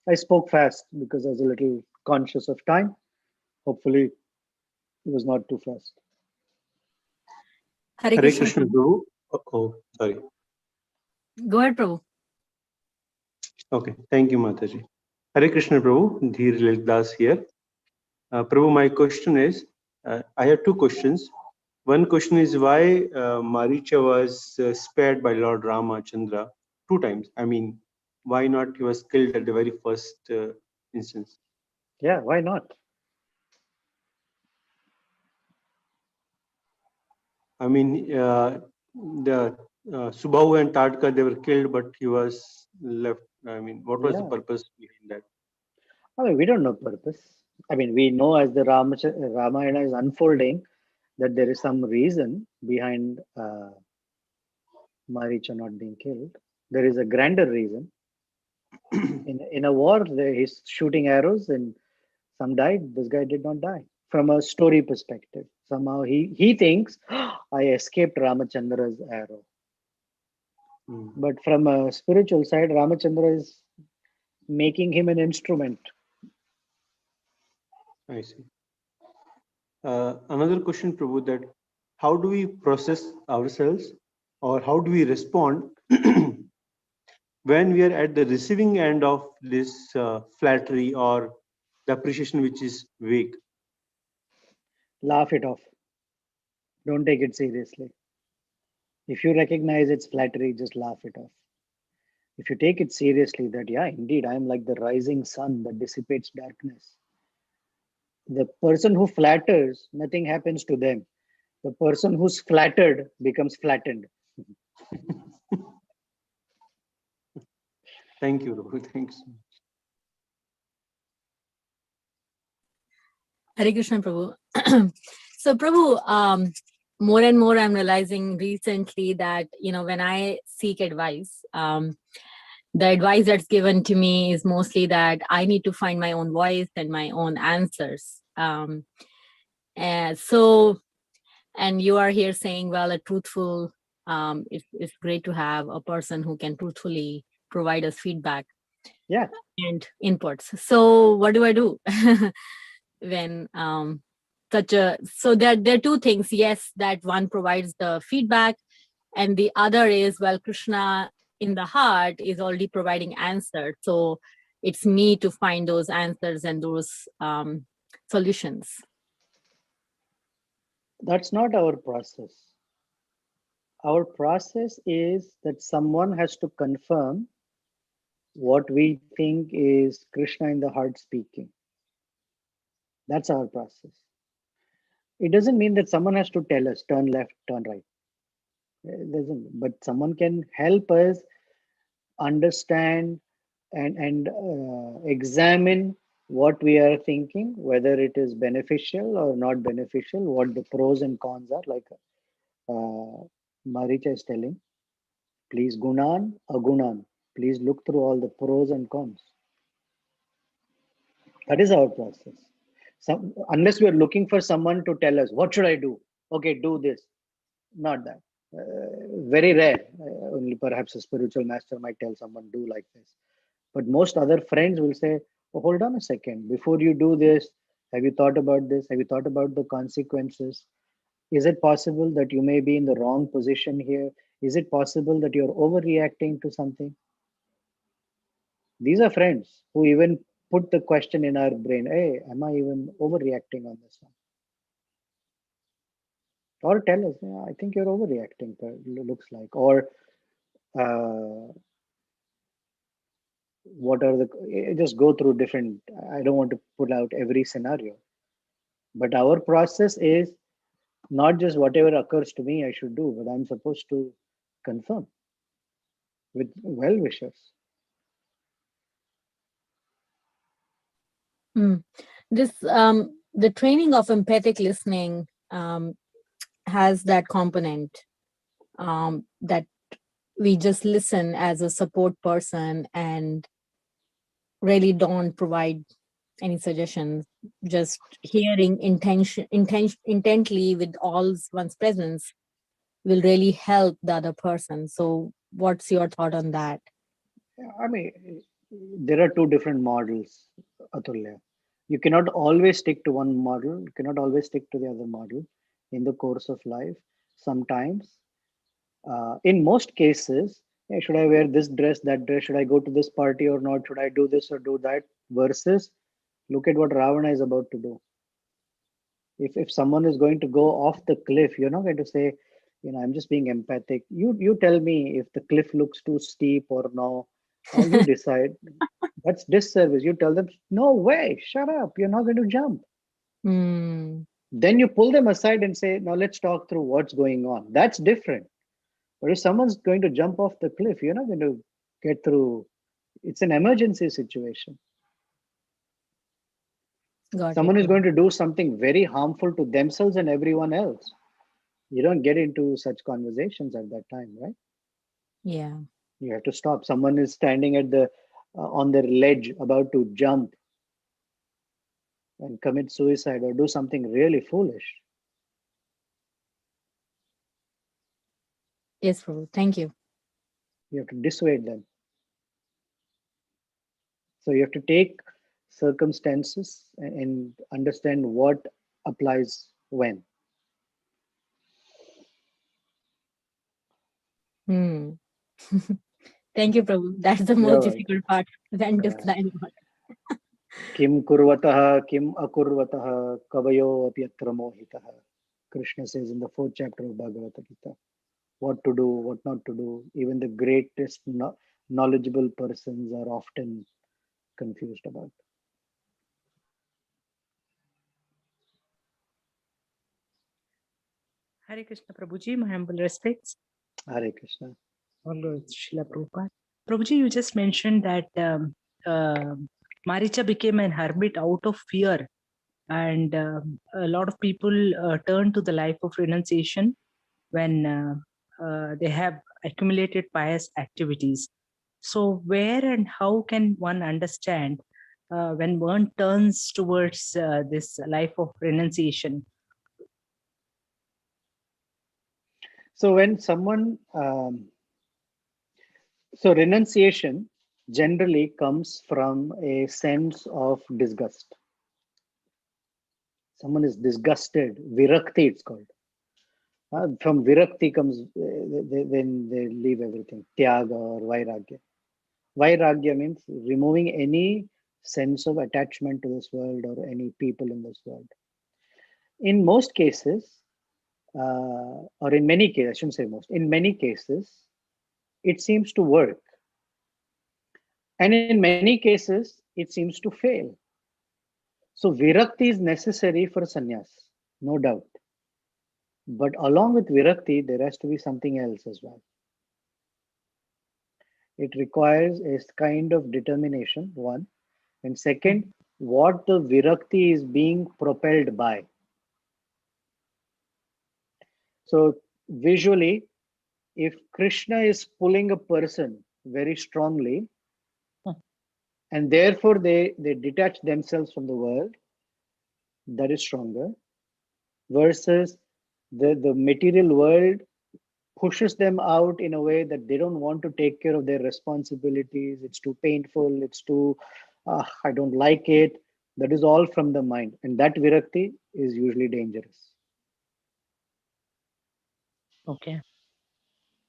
I spoke fast because I was a little conscious of time. Hopefully, it was not too fast. Hare Hare Krishna, Krishna Prabhu. Prabhu. Oh, sorry. Go ahead, Prabhu. Okay, thank you, Mataji. Hare Krishna Prabhu, Dhir Lildas here. Prabhu, my question is, I have two questions. One question is why Maricha was spared by Lord Ramachandra two times. I mean, why not he was killed at the very first instance? Yeah, why not? I mean, the Subhahu and Tadka, they were killed, but he was left. I mean, what was the Yeah, purpose behind that? I mean, we don't know purpose. I mean, we know as the Ramayana is unfolding that there is some reason behind Maricha not being killed. There is a grander reason. In a war, he's shooting arrows and some died. This guy did not die. From a story perspective, somehow he thinks, I escaped Ramachandra's arrow. But from a spiritual side, Ramachandra is making him an instrument. I see. Another question, Prabhu, that how do we process ourselves or how do we respond when we are at the receiving end of this flattery or the appreciation which is vague? Laugh it off. Don't take it seriously. If you recognize it's flattery, just laugh it off. If you take it seriously, that, yeah, indeed, I am like the rising sun that dissipates darkness. The person who flatters, nothing happens to them. The person who's flattered becomes flattened. Thank you, Prabhu. Thanks. Hare Krishna, Prabhu. So, Prabhu, more and more I'm realizing recently that, when I seek advice, the advice that's given to me is mostly that I need to find my own voice and my own answers. And you are here saying, well, a truthful, it's great to have a person who can truthfully provide us feedback. Yeah. And inputs. So what do I do when so there are two things. Yes, that one provides the feedback, and the other is, well, Krishna in the heart is already providing answers. So it's me to find those answers and those solutions. That's not our process. Our process is that someone has to confirm what we think is Krishna in the heart speaking. That's our process. It doesn't mean that someone has to tell us turn left, turn right. It doesn't. But someone can help us understand and examine what we are thinking, whether it is beneficial or not beneficial, what the pros and cons are. Like Maricha is telling, please gunan, agunan. Please look through all the pros and cons. That is our process. Unless we are looking for someone to tell us, what should I do? Okay, do this. Not that. Very rare. Only perhaps a spiritual master might tell someone, do like this. But most other friends will say, oh, hold on a second. Before you do this, have you thought about this? Have you thought about the consequences? Is it possible that you may be in the wrong position here? Is it possible that you're overreacting to something? These are friends who even put the question in our brain, hey, am I even overreacting on this one? Or tell us, yeah, I think you're overreacting, looks like. Or what are the, just go through different, I don't want to pull out every scenario, but our process is not just whatever occurs to me I should do, but I'm supposed to confirm with well wishers. This the training of empathic listening has that component that we just listen as a support person and really don't provide any suggestions. Just hearing intently with all one's presence will really help the other person. So, what's your thought on that? I mean, there are two different models, Atulya. You cannot always stick to one model, you cannot always stick to the other model in the course of life. Sometimes, in most cases, hey, should I wear this dress, that dress? Should I go to this party or not? Should I do this or do that? Versus, look at what Ravana is about to do. If someone is going to go off the cliff, you're not going to say, I'm just being empathic. You tell me if the cliff looks too steep or no. You decide. That's disservice. You tell them, no way, shut up. You're not going to jump. Mm. Then you pull them aside and say, now let's talk through what's going on. That's different. But if someone's going to jump off the cliff, you're not going to get through. It's an emergency situation. Got Someone it. is going to do something very harmful to themselves and everyone else. You don't get into such conversations at that time, right? Yeah. You have to stop. Someone is standing at the on their ledge about to jump and commit suicide or do something really foolish. Yes, Prabhu. Thank you. You have to dissuade them. So you have to take circumstances and understand what applies when. Hmm. Thank you, Prabhu. That's the You're most right. difficult part. When to Yeah. plan what. Kim kurvatah, kim akurvatah, kavayo apyatra mohitah. Krishna says in the 4th chapter of Bhagavad Gita. What to do, what not to do. Even the greatest knowledgeable persons are often confused about. Hare Krishna Prabhuji, my humble respects. Hare Krishna. Hello, Srila Prabhupada. Prabhuji, you just mentioned that Maricha became an hermit out of fear, and a lot of people turn to the life of renunciation when they have accumulated pious activities. So, where and how can one understand when one turns towards this life of renunciation? So when someone, so renunciation generally comes from a sense of disgust. Someone is disgusted, virakti it's called. From virakti comes when they leave everything, tyaga or vairagya. Vairagya means removing any sense of attachment to this world or any people in this world. In most cases, or in many cases, I shouldn't say most, in many cases, it seems to work. And in many cases, it seems to fail. So virakti is necessary for sannyas, no doubt. But along with virakti, there has to be something else as well. It requires a kind of determination, one. And second, what the virakti is being propelled by. So visually, if Krishna is pulling a person very strongly, and therefore they detach themselves from the world, that is stronger, versus the material world pushes them out in a way that they don't want to take care of their responsibilities. It's too painful. It's too, I don't like it. That is all from the mind. And that virakti is usually dangerous. Okay.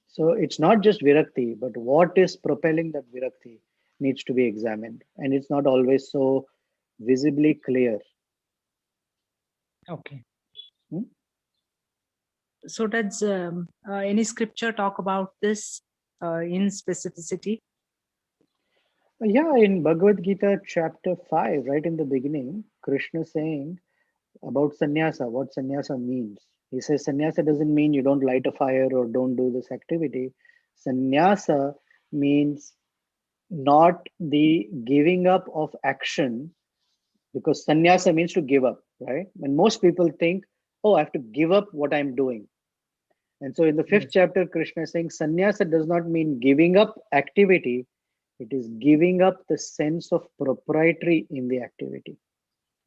So it's not just virakti, but what is propelling that virakti needs to be examined. And it's not always so visibly clear. Okay. Hmm? So does any scripture talk about this in specificity? Yeah, in Bhagavad Gita, chapter 5, right in the beginning, Krishna saying about sannyasa, what sannyasa means. He says sannyasa doesn't mean you don't light a fire or don't do this activity. Sannyasa means not the giving up of action, because sannyasa means to give up, right? And most people think, oh, I have to give up what I'm doing. And so in the fifth Yes. chapter, Krishna is saying sannyasa does not mean giving up activity, it is giving up the sense of proprietary in the activity,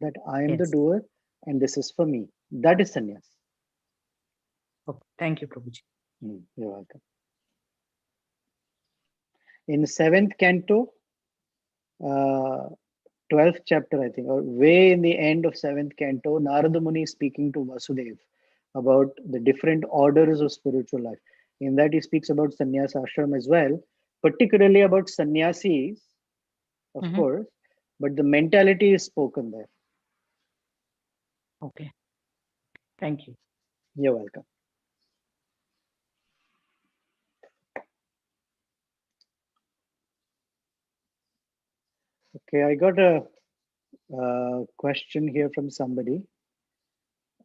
that I am the Yes. doer and this is for me. That is sannyas. Okay. Thank you, Prabhuji. You're welcome. In the seventh canto, 12th chapter, I think, or way in the end of seventh canto, Narada Muni is speaking to Vasudev about the different orders of spiritual life. In that, he speaks about sannyas ashram as well, particularly about sannyasis, of Mhm. course, but the mentality is spoken there. Okay. Thank you. You're welcome. Okay, I got a question here from somebody.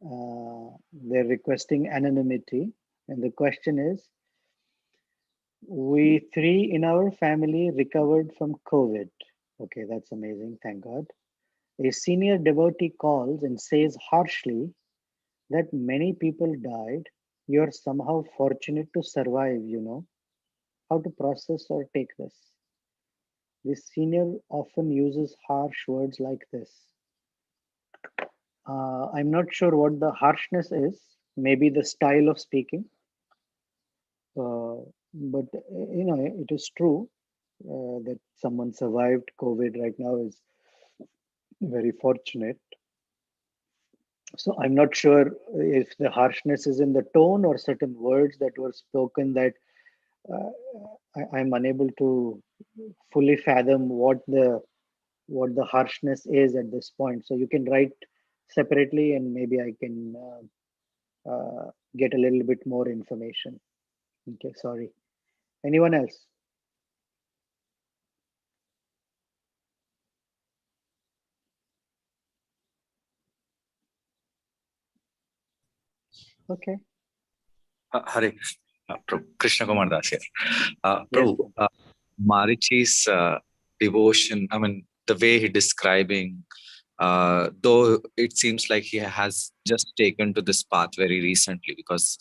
They're requesting anonymity, and the question is, we three in our family recovered from COVID. Okay, that's amazing. Thank God. A senior devotee calls and says harshly that many people died. You're somehow fortunate to survive, you know. How to process or take this? This senior often uses harsh words like this. I'm not sure what the harshness is, maybe the style of speaking. But you know, it is true that someone survived COVID right now is very fortunate. So I'm not sure if the harshness is in the tone or certain words that were spoken that uh, I'm unable to fully fathom what the harshness is at this point. So you can write separately, and maybe I can get a little bit more information. Okay, sorry. Anyone else? Okay. Hare Krishna, Prabhu. Krishna Kumar Das here. Yes. Prabhu, Marichi's devotion, I mean, the way he describing, though it seems like he has just taken to this path very recently, because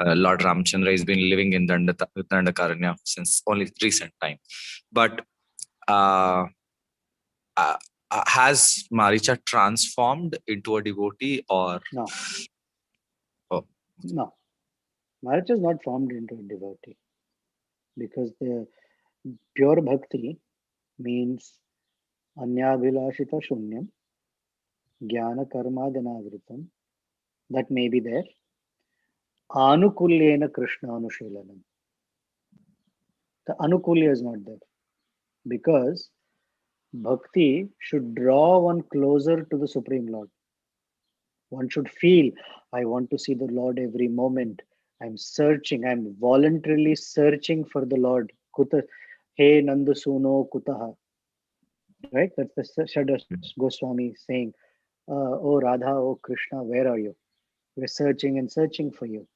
Lord Ramchandra has been living in Kanda-Ch37-39 since only recent time. But uh, uh, has Maricha transformed into a devotee, or? No. Oh. No. Marriage is not formed into a devotee, because the pure bhakti means anyabhilashita shunyam jnana karmadhanavritam. That may be there. Anukulyena Krishna anushilanam. The anukulya is not there, because bhakti should draw one closer to the Supreme Lord. One should feel, I want to see the Lord every moment. I'm searching, I'm voluntarily searching for the Lord. Kuta, He Nandasuno Kutaha. Right? That's the Shadas Goswami saying, Oh Radha, oh Krishna, where are you? We're searching and searching for you.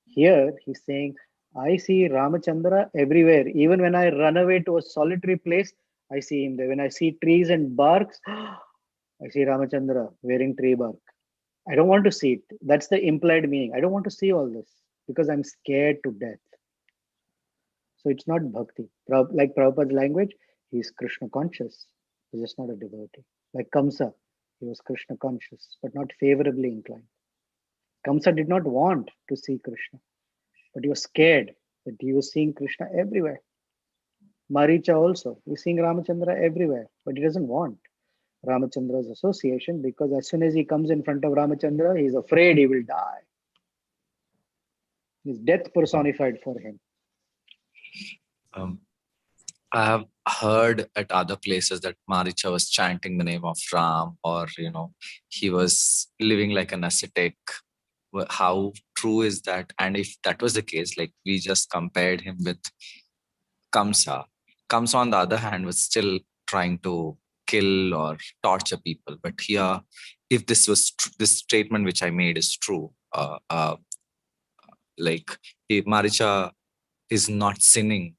Here he's saying, I see Ramachandra everywhere. Even when I run away to a solitary place, I see him there. When I see trees and barks, I see Ramachandra wearing tree bark. I don't want to see it. That's the implied meaning. I don't want to see all this because I'm scared to death. So it's not bhakti. Like Prabhupada's language, he's Krishna conscious. He's just not a devotee. Like Kamsa, he was Krishna conscious, but not favorably inclined. Kamsa did not want to see Krishna, but he was scared that he was seeing Krishna everywhere. Maricha also, he's seeing Ramachandra everywhere, but he doesn't want Ramachandra's association, because as soon as he comes in front of Ramachandra, he's afraid he will die. Is death personified for him. I have heard at other places that Maricha was chanting the name of Ram, or he was living like an ascetic. How true is that? And if that was the case, like we just compared him with Kamsa, Kamsa, on the other hand, was still trying to kill or torture people. But here, if this was this statement which I made is true, like Maricha is not sinning,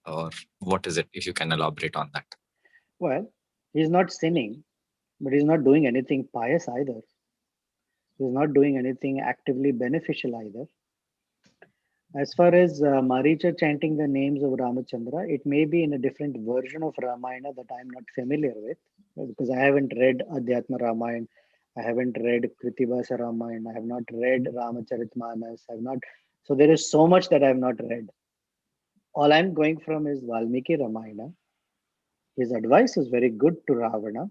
or what is it? If you can elaborate on that. Well, he's not sinning, but he's not doing anything pious either. He's not doing anything actively beneficial either. As far as Maricha chanting the names of Ramachandra, it may be in a different version of Ramayana that I'm not familiar with, because I haven't read Adhyatma Ramayana, I haven't read Kritibasa Ramayana, I have not read Ramacharitmanas, I have not. So there is so much that I have not read. All I'm going from is Valmiki Ramayana. His advice is very good to Ravana.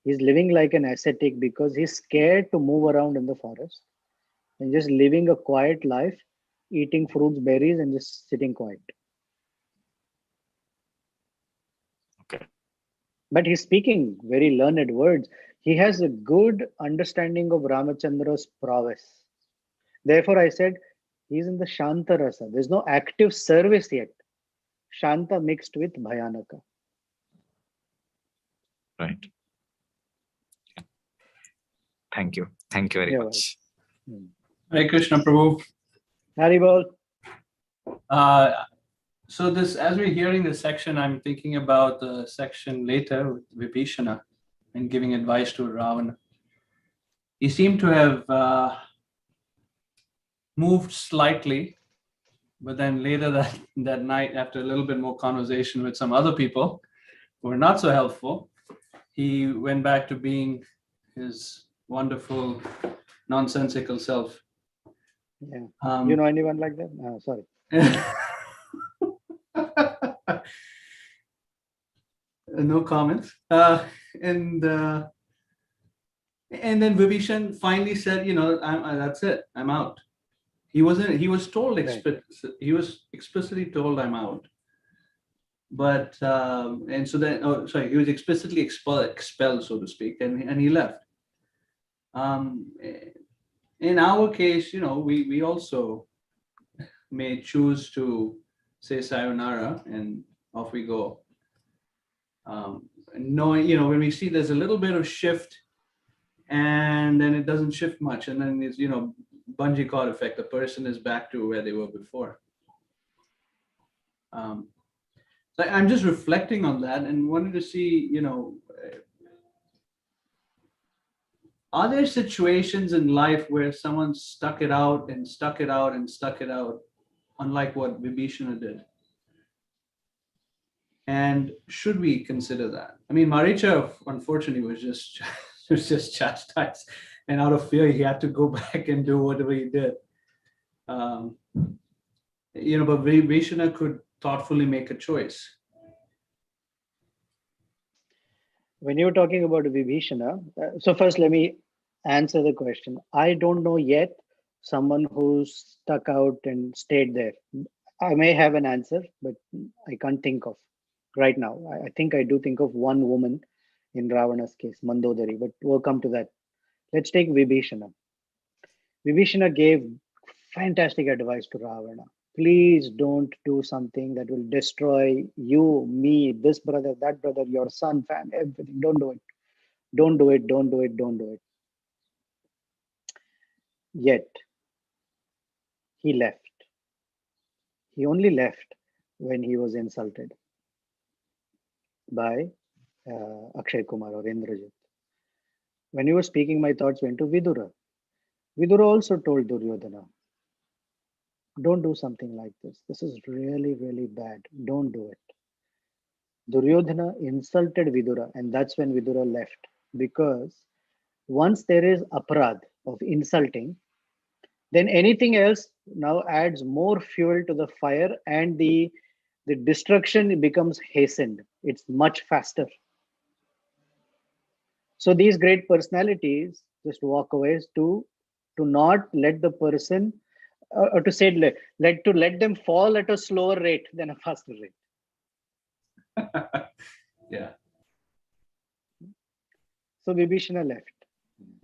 He's living like an ascetic because he's scared to move around in the forest and just living a quiet life, eating fruits, berries, and just sitting quiet. Okay. But he's speaking very learned words. He has a good understanding of Ramachandra's prowess. Therefore, I said he's in the Shanta Rasa. There's no active service yet. Shanta mixed with Bhayanaka. Right. Thank you. Thank you very You're much. Hare Krishna, Prabhu. Haribol. So this, as we're hearing this section, I'm thinking about the section later with Vibhishana and giving advice to Ravana. He seemed to have moved slightly, but then later that night, after a little bit more conversation with some other people who were not so helpful, he went back to being his wonderful, nonsensical self. Yeah. You know anyone like that? Sorry. No comments. And then Vibhishan finally said, that's it. I'm out. He was told, he was explicitly told, I'm out. But, and so then, he was explicitly expelled, so to speak, and he left. In our case, we also may choose to say sayonara and off we go. Knowing, when we see there's a little bit of shift and then it doesn't shift much, and then it's, bungee cord effect, the person is back to where they were before. So I'm just reflecting on that and wanted to see, are there situations in life where someone stuck it out and stuck it out and stuck it out, unlike what Vibhishana did? And should we consider that? I mean, Maricha, unfortunately, was just chastised, and out of fear, he had to go back and do whatever he did. But Vibhishana could thoughtfully make a choice. When you're talking about Vibhishana, so first let me answer the question. I don't know yet someone who's stuck out and stayed there. I may have an answer, but I can't think of right now. I think I do think of one woman in Ravana's case, Mandodari, but we'll come to that. Let's take Vibhishana. Vibhishana gave fantastic advice to Ravana. Please don't do something that will destroy you, me, this brother, that brother, your son, family, everything. Don't do it. Don't do it. Don't do it. Don't do it. Yet, he left. He only left when he was insulted by Akshay Kumar or Indrajit. When he was speaking, my thoughts went to Vidura. Vidura also told Duryodhana, don't do something like this. This is really, really bad. Don't do it. Duryodhana insulted Vidura, and that's when Vidura left. Because once there is aparadh of insulting, then anything else now adds more fuel to the fire, and the destruction becomes hastened. It's much faster. So these great personalities just walk away to not let the person, or to say let them fall at a slower rate than a faster rate. Yeah. So Vibhishana left.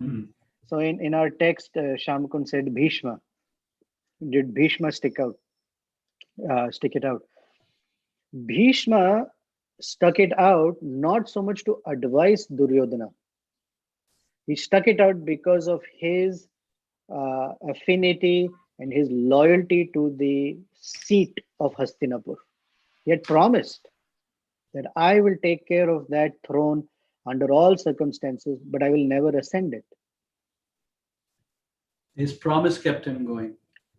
Mm-hmm. So in our text, Shamakun said Bhishma. Did Bhishma stick it out? Bhishma stuck it out not so much to advise Duryodhana. He stuck it out because of his affinity and his loyalty to the seat of Hastinapur. He had promised that I will take care of that throne under all circumstances, but I will never ascend it. His promise kept him going.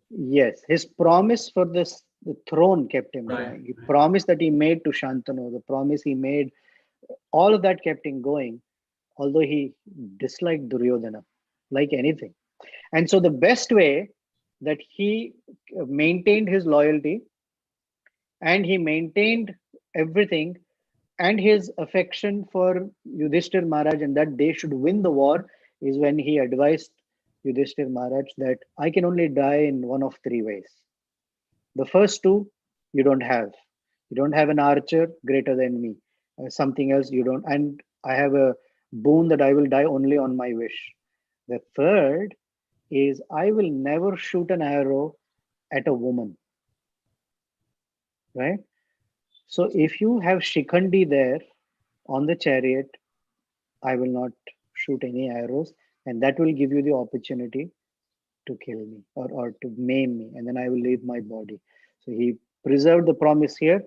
Yes, his promise for the throne kept him Right, going. He right. promise that he made to Shantanu, the promise he made, all of that kept him going, although he disliked Duryodhana like anything. And so the best way that he maintained his loyalty and he maintained everything and his affection for Yudhishthir Maharaj and that they should win the war is when he advised Yudhishthir Maharaj that I can only die in one of three ways. The first two you don't have. You don't have an archer greater than me. Something else you don't. And I have a boon that I will die only on my wish. The third is I will never shoot an arrow at a woman. Right? So if you have Shikhandi there on the chariot, I will not shoot any arrows, and that will give you the opportunity to kill me or to maim me, and then I will leave my body. So he preserved the promise here.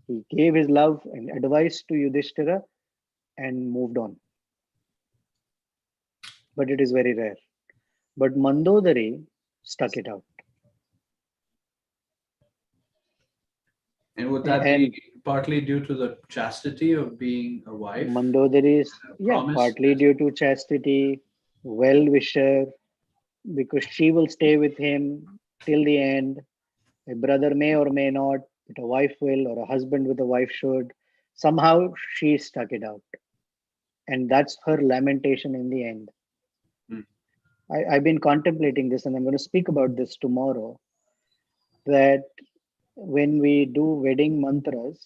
He gave his love and advice to Yudhishthira and moved on. But it is very rare. But Mandodari stuck it out. And would that And be partly due to the chastity of being a wife? Mandodari is, yeah, promise partly as- due to chastity, well-wisher, because she will stay with him till the end. A brother may or may not, but a wife will, or a husband with a wife should. Somehow she stuck it out. And that's her lamentation in the end. Hmm. I've been contemplating this, and I'm going to speak about this tomorrow. That when we do wedding mantras,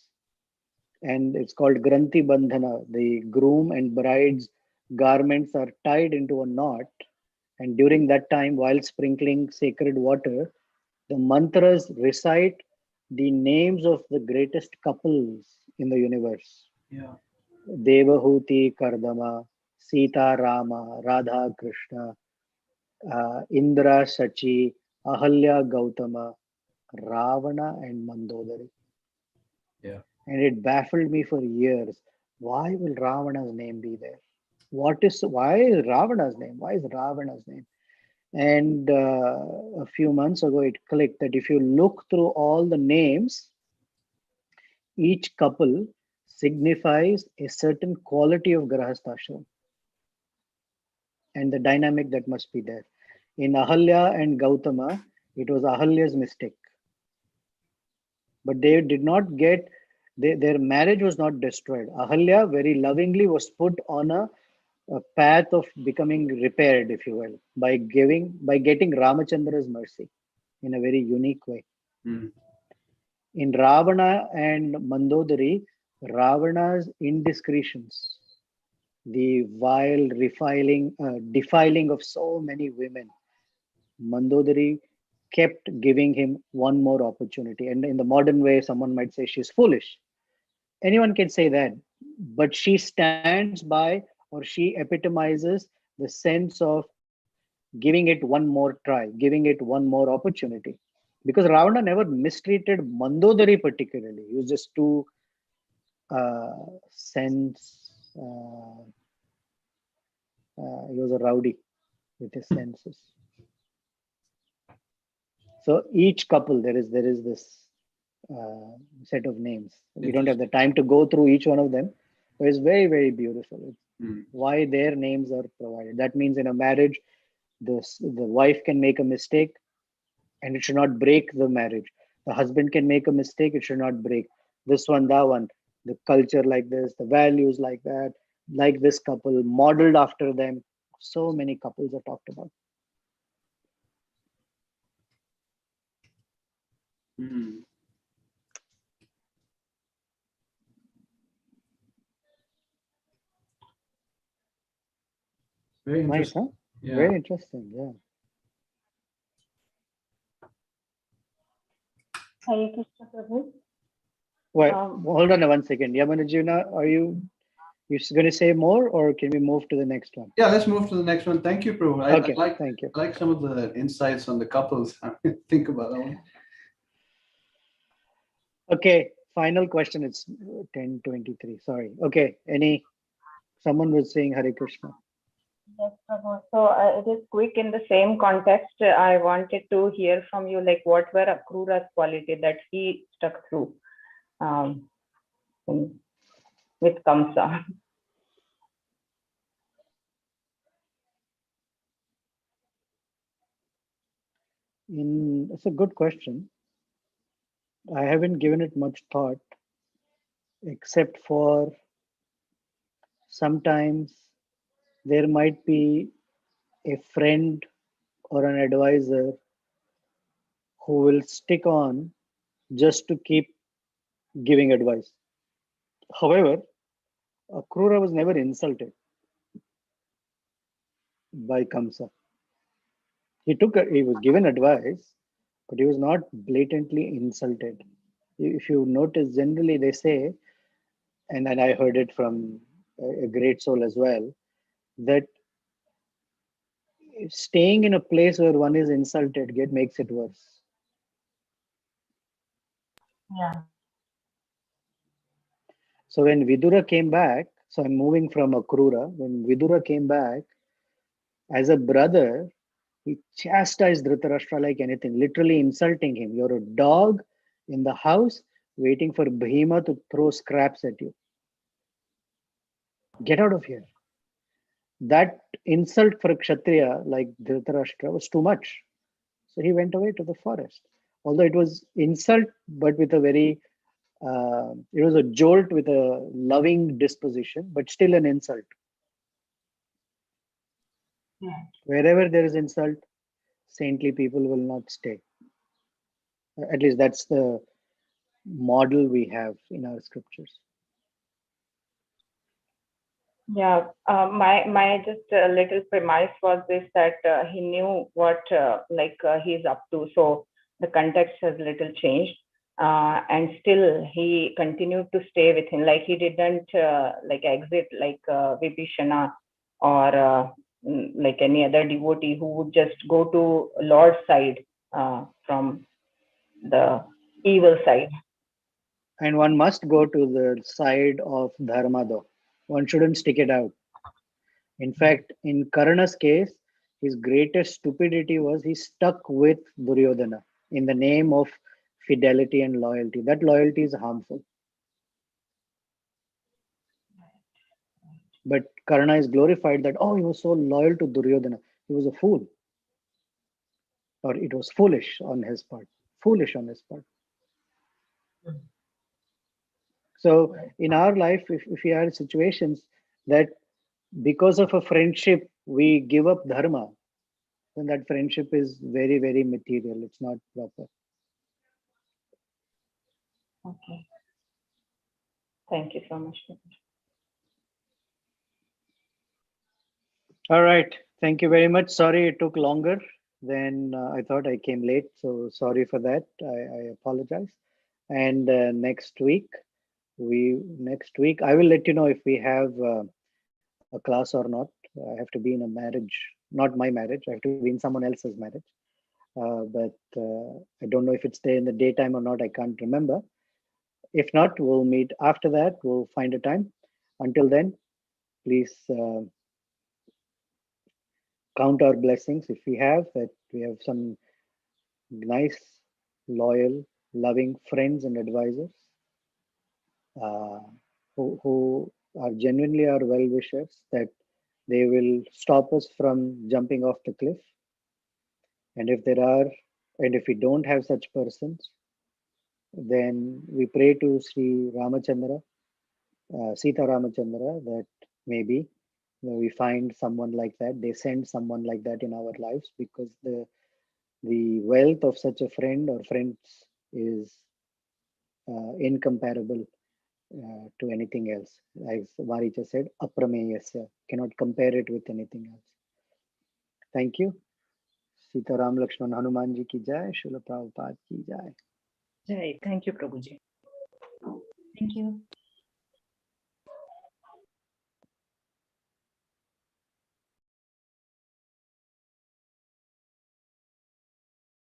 and it's called Granthi Bandhana, the groom and bride's garments are tied into a knot. And during that time, while sprinkling sacred water, the mantras recite the names of the greatest couples in the universe. Yeah. Devahuti Kardama, Sita Rama, Radha Krishna, Indra Sachi, Ahalya Gautama, Ravana and Mandodari. Yeah. And it baffled me for years. Why will Ravana's name be there? Why is Ravana's name? Why is Ravana's name? And a few months ago, it clicked that if you look through all the names, each couple signifies a certain quality of Grahasthashram and the dynamic that must be there. In Ahalya and Gautama, it was Ahalya's mistake. But they did not get, their marriage was not destroyed. Ahalya very lovingly was put on a path of becoming repaired, if you will, by getting Ramachandra's mercy in a very unique way. Hmm. In Ravana and Mandodari, Ravana's indiscretions, the vile defiling of so many women, Mandodari kept giving him one more opportunity. And in the modern way, someone might say she's foolish. Anyone can say that, but she stands by or she epitomizes the sense of giving it one more try, giving it one more opportunity. Because Ravana never mistreated Mandodari particularly. He was just too he was a rowdy with his senses. So each couple, there is this set of names. We don't have the time to go through each one of them, but it's very, very beautiful. Why their names are provided. That means in a marriage, the wife can make a mistake and it should not break the marriage. The husband can make a mistake, it should not break. This one, that one, the culture like this, the values like that, like this couple, modeled after them. So many couples are talked about. Hmm. Very Nice, interesting. huh? Yeah. Very interesting, yeah. Hare Krishna Prabhu. Wait, hold on one second. Yamanujuna, are you going to say more, or can we move to the next one? Yeah, let's move to the next one. Thank you, Prabhu. Okay, thank you. I like some of the insights on the couples. Think about that one. Okay, final question. It's 10:23. Sorry. Okay, someone was saying Hare Krishna. Yes, Prabhu. So it is quick in the same context. I wanted to hear from you, like what were Akrura's quality that he stuck through with Kamsa? It's a good question. I haven't given it much thought, except for sometimes there might be a friend or an advisor who will stick on just to keep giving advice. However, Akrura was never insulted by Kamsa. He was given advice, but he was not blatantly insulted. If you notice, generally they say, and I heard it from a great soul as well, that staying in a place where one is insulted makes it worse. Yeah. So when Vidura came back, so I'm moving from Akrura, when Vidura came back, as a brother, he chastised Dhritarashtra like anything, literally insulting him. You're a dog in the house waiting for Bhima to throw scraps at you. Get out of here. That insult for a Kshatriya like Dhritarashtra was too much. So he went away to the forest. Although it was insult, but with a very, it was a jolt with a loving disposition, but still an insult. Yeah. Wherever there is insult, saintly people will not stay. At least that's the model we have in our scriptures. Yeah, my just a little premise was this, that he knew what he's up to, so the context has little changed, and still he continued to stay with him. Like he didn't exit like Vibhishana or like any other devotee who would just go to Lord's side from the evil side. And one must go to the side of Dharma though. One shouldn't stick it out. In fact, in Karna's case, his greatest stupidity was he stuck with Duryodhana in the name of fidelity and loyalty. That loyalty is harmful. But Karna is glorified that, oh, he was so loyal to Duryodhana. He was a fool. Or it was foolish on his part. Foolish on his part. So in our life, if we are in situations that because of a friendship, we give up dharma, then that friendship is very, very material. It's not proper. Okay. Thank you so much. All right. Thank you very much. Sorry it took longer than I thought. I came late. So sorry for that. I apologize. And next week, I will let you know if we have a class or not. I have to be in a marriage, not my marriage. I have to be in someone else's marriage. But I don't know if it's there in the daytime or not. I can't remember. If not, we'll meet after that. We'll find a time. Until then, please count our blessings if we have that. We have some nice, loyal, loving friends and advisors who are genuinely our well-wishers, that they will stop us from jumping off the cliff. And if we don't have such persons, then we pray to Sri Ramachandra, Sita Ramachandra, that maybe we find someone like that. They send someone like that in our lives, because the wealth of such a friend or friends is incomparable to anything else. As Maricha said, aprameyasya, cannot compare it with anything else. Thank you. Sita Ram Lakshman Hanuman ji ki jai, Srila Prabhupada ki jai. Jai. Thank you, Prabhuji. Thank you.